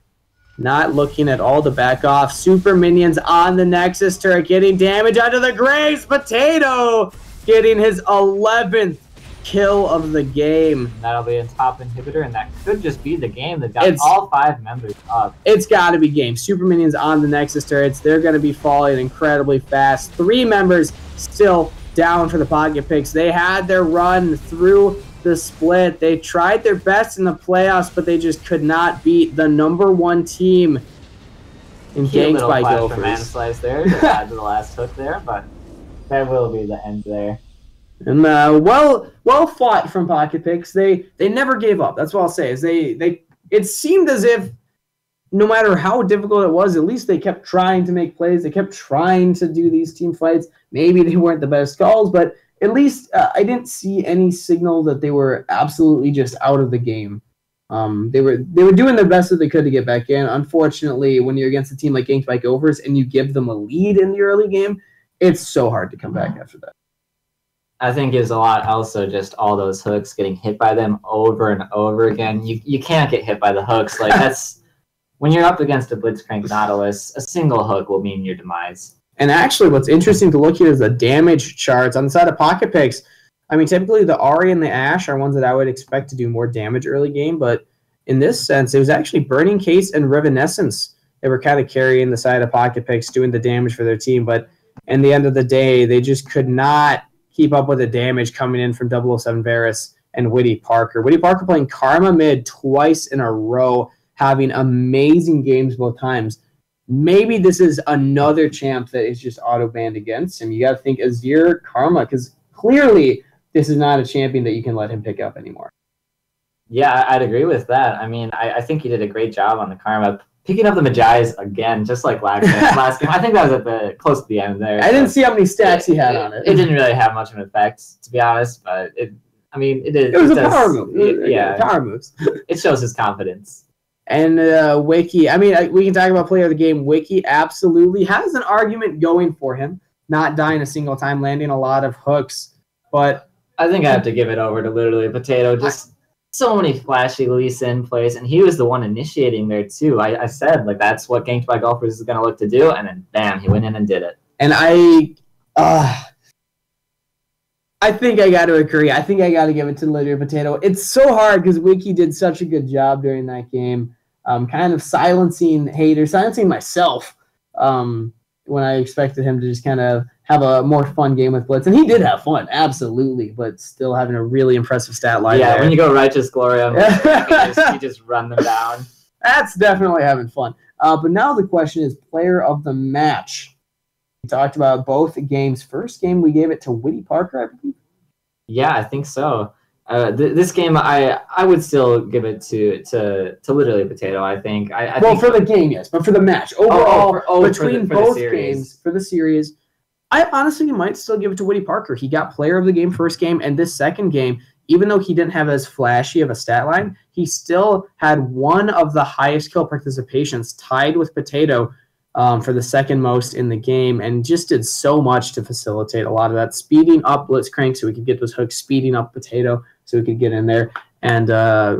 not looking at all to back off. Super minions on the Nexus turret getting damage onto the Graves. Potato getting his 11th kill of the game. That'll be a top inhibitor, and that could just be the game. They've got all 5 members up. It's got to be game. Super minions on the Nexus turrets. They're going to be falling incredibly fast. 3 members still down for the Pocket Picks. They had their run through the split. They tried their best in the playoffs, but they just could not beat the #1 team in Gangfight Gophers. Man slice there to add to the last hook there, but that will be the end there. And well fought from Pocket Picks. They never gave up. That's what I'll say. Is it seemed as if no matter how difficult it was, at least they kept trying to make plays. They kept trying to do these team fights. Maybe they weren't the best calls, but at least I didn't see any signal that they were absolutely just out of the game. They were doing their best that they could to get back in. Unfortunately, when you're against a team like Gangfight Gophers and you give them a lead in the early game, it's so hard to come back after that. I think it's a lot also just all those hooks getting hit by them over and over again. You can't get hit by the hooks. Like that's when you're up against a Blitzcrank Nautilus, a single hook will mean your demise. And actually, what's interesting to look at is the damage charts on the side of Pocket Picks. I mean, typically the Ari and the Ashe are ones that I would expect to do more damage early game, but in this sense, it was actually Burning Case and Rivenescence that were kind of carrying the side of Pocket Picks, doing the damage for their team. But in the end of the day, they just could not keep up with the damage coming in from 007 Varus and Witty Parker. Witty Parker playing Karma mid twice in a row, having amazing games both times. Maybe this is another champ that is just auto-banned against him. You got to think Azir, Karma, because clearly this is not a champion that you can let him pick up anymore. Yeah, I'd agree with that. I mean, I think he did a great job on the Karma. picking up the Magi's again, just like last game. I think that was at the close to the end there. I didn't see how many stats he had on it. It didn't really have much of an effect, to be honest. But it is. It was a power move. Yeah, power moves. It shows his confidence. And Wiki, we can talk about player of the game. Wiki absolutely has an argument going for him, not dying a single time, landing a lot of hooks. But I think I have to give it over to literally Potato. Just so many flashy Lee Sin plays, and he was the one initiating there too. I said like that's what Ganked by Golfers is going to look to do, and then bam, he went in and did it. And I think I got to agree. I think I got to give it to Literally Potato. It's so hard because Wiki did such a good job during that game. Kind of silencing haters, silencing myself when I expected him to just kind of have a more fun game with Blitz. And he did have fun, absolutely, but still having a really impressive stat line there. When you go Righteous Glory on you just run them down. That's definitely having fun. But now the question is player of the match. We talked about both games. First game, we gave it to Whitty Parker, I believe. Yeah, I think so. This game, I would still give it to Literally Potato. I think. I think for the game, yes, but for the match overall, between both games for the series, I honestly might still give it to Whitty Parker. He got player of the game first game, and this second game, even though he didn't have as flashy of a stat line, he still had one of the highest kill participations, tied with Potato. For the second most in the game, and just did so much to facilitate a lot of that, speeding up Blitzcrank so we could get those hooks, speeding up Potato so we could get in there, and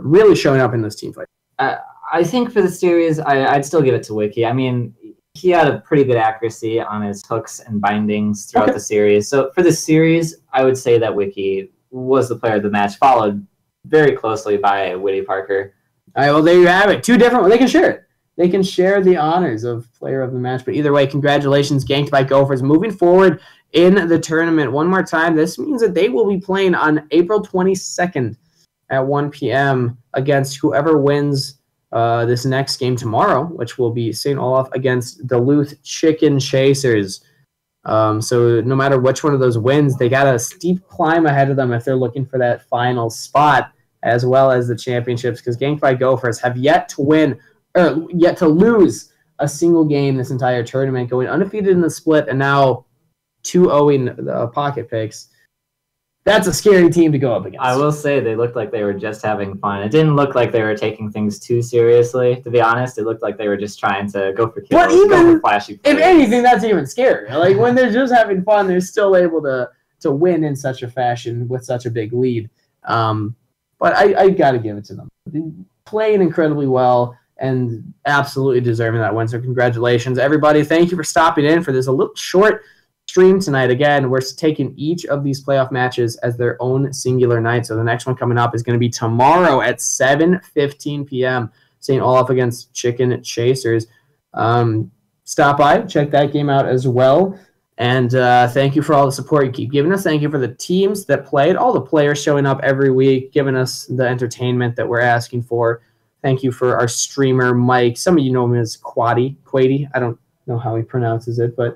really showing up in this team fight. I think for the series, I'd still give it to Wiki. I mean, he had a pretty good accuracy on his hooks and bindings throughout the series. So for the series, I would say that Wiki was the player of the match, followed very closely by Whitty Parker. All right, well, there you have it. Two different ones. They can share it. They can share the honors of player of the match. But either way, congratulations, Ganked by Gophers. Moving forward in the tournament, one more time, this means that they will be playing on April 22nd at 1 p.m. against whoever wins this next game tomorrow, which will be St. Olaf against Duluth Chicken Chasers. So no matter which one of those wins, they got a steep climb ahead of them if they're looking for that final spot, as well as the championships, because Ganked by Gophers have yet to win or yet to lose a single game this entire tournament, going undefeated in the split and now 2-0 the pocket picks. That's a scary team to go up against. I will say they looked like they were just having fun. It didn't look like they were taking things too seriously, to be honest. It looked like they were just trying to go for kills, but even, go for flashy plays. If anything, that's even scarier. Like when they're just having fun, they're still able to win in such a fashion with such a big lead. But I got to give it to them. They're playing incredibly well and absolutely deserving that win. So congratulations, everybody. Thank you for stopping in for this a little short stream tonight. Again, we're taking each of these playoff matches as their own singular night. So the next one coming up is going to be tomorrow at 7:15 p.m. St. Olaf against Chicken Chasers. Stop by, check that game out as well. And thank you for all the support you keep giving us. Thank you for the teams that played, all the players showing up every week, giving us the entertainment that we're asking for. Thank you for our streamer, Mike. Some of you know him as Quady. I don't know how he pronounces it, but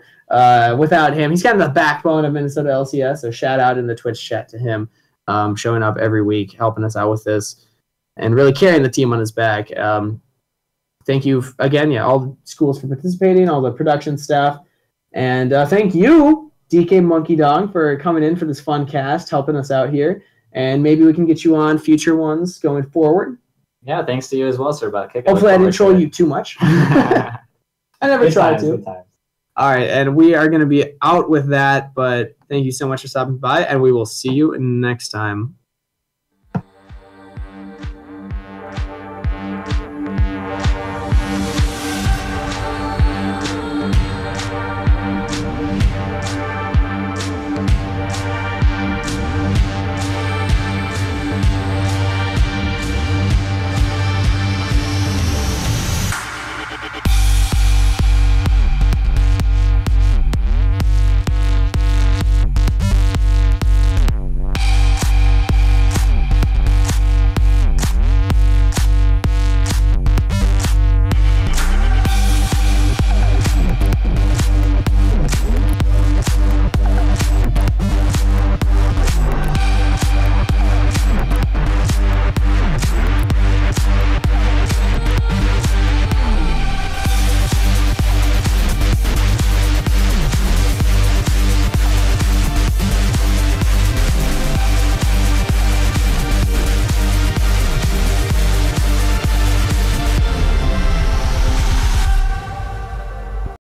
without him, he's kind of the backbone of Minnesota LCS, so shout out in the Twitch chat to him, showing up every week, helping us out with this, and really carrying the team on his back. Thank you again, all the schools for participating, all the production staff, and thank you, DK Monkey Dong, for coming in for this fun cast, helping us out here, and maybe we can get you on future ones going forward. Yeah, thanks to you as well, sir. Hopefully I didn't troll you too much. I never tried to. All right, and we are going to be out with that, but thank you so much for stopping by, and we will see you next time.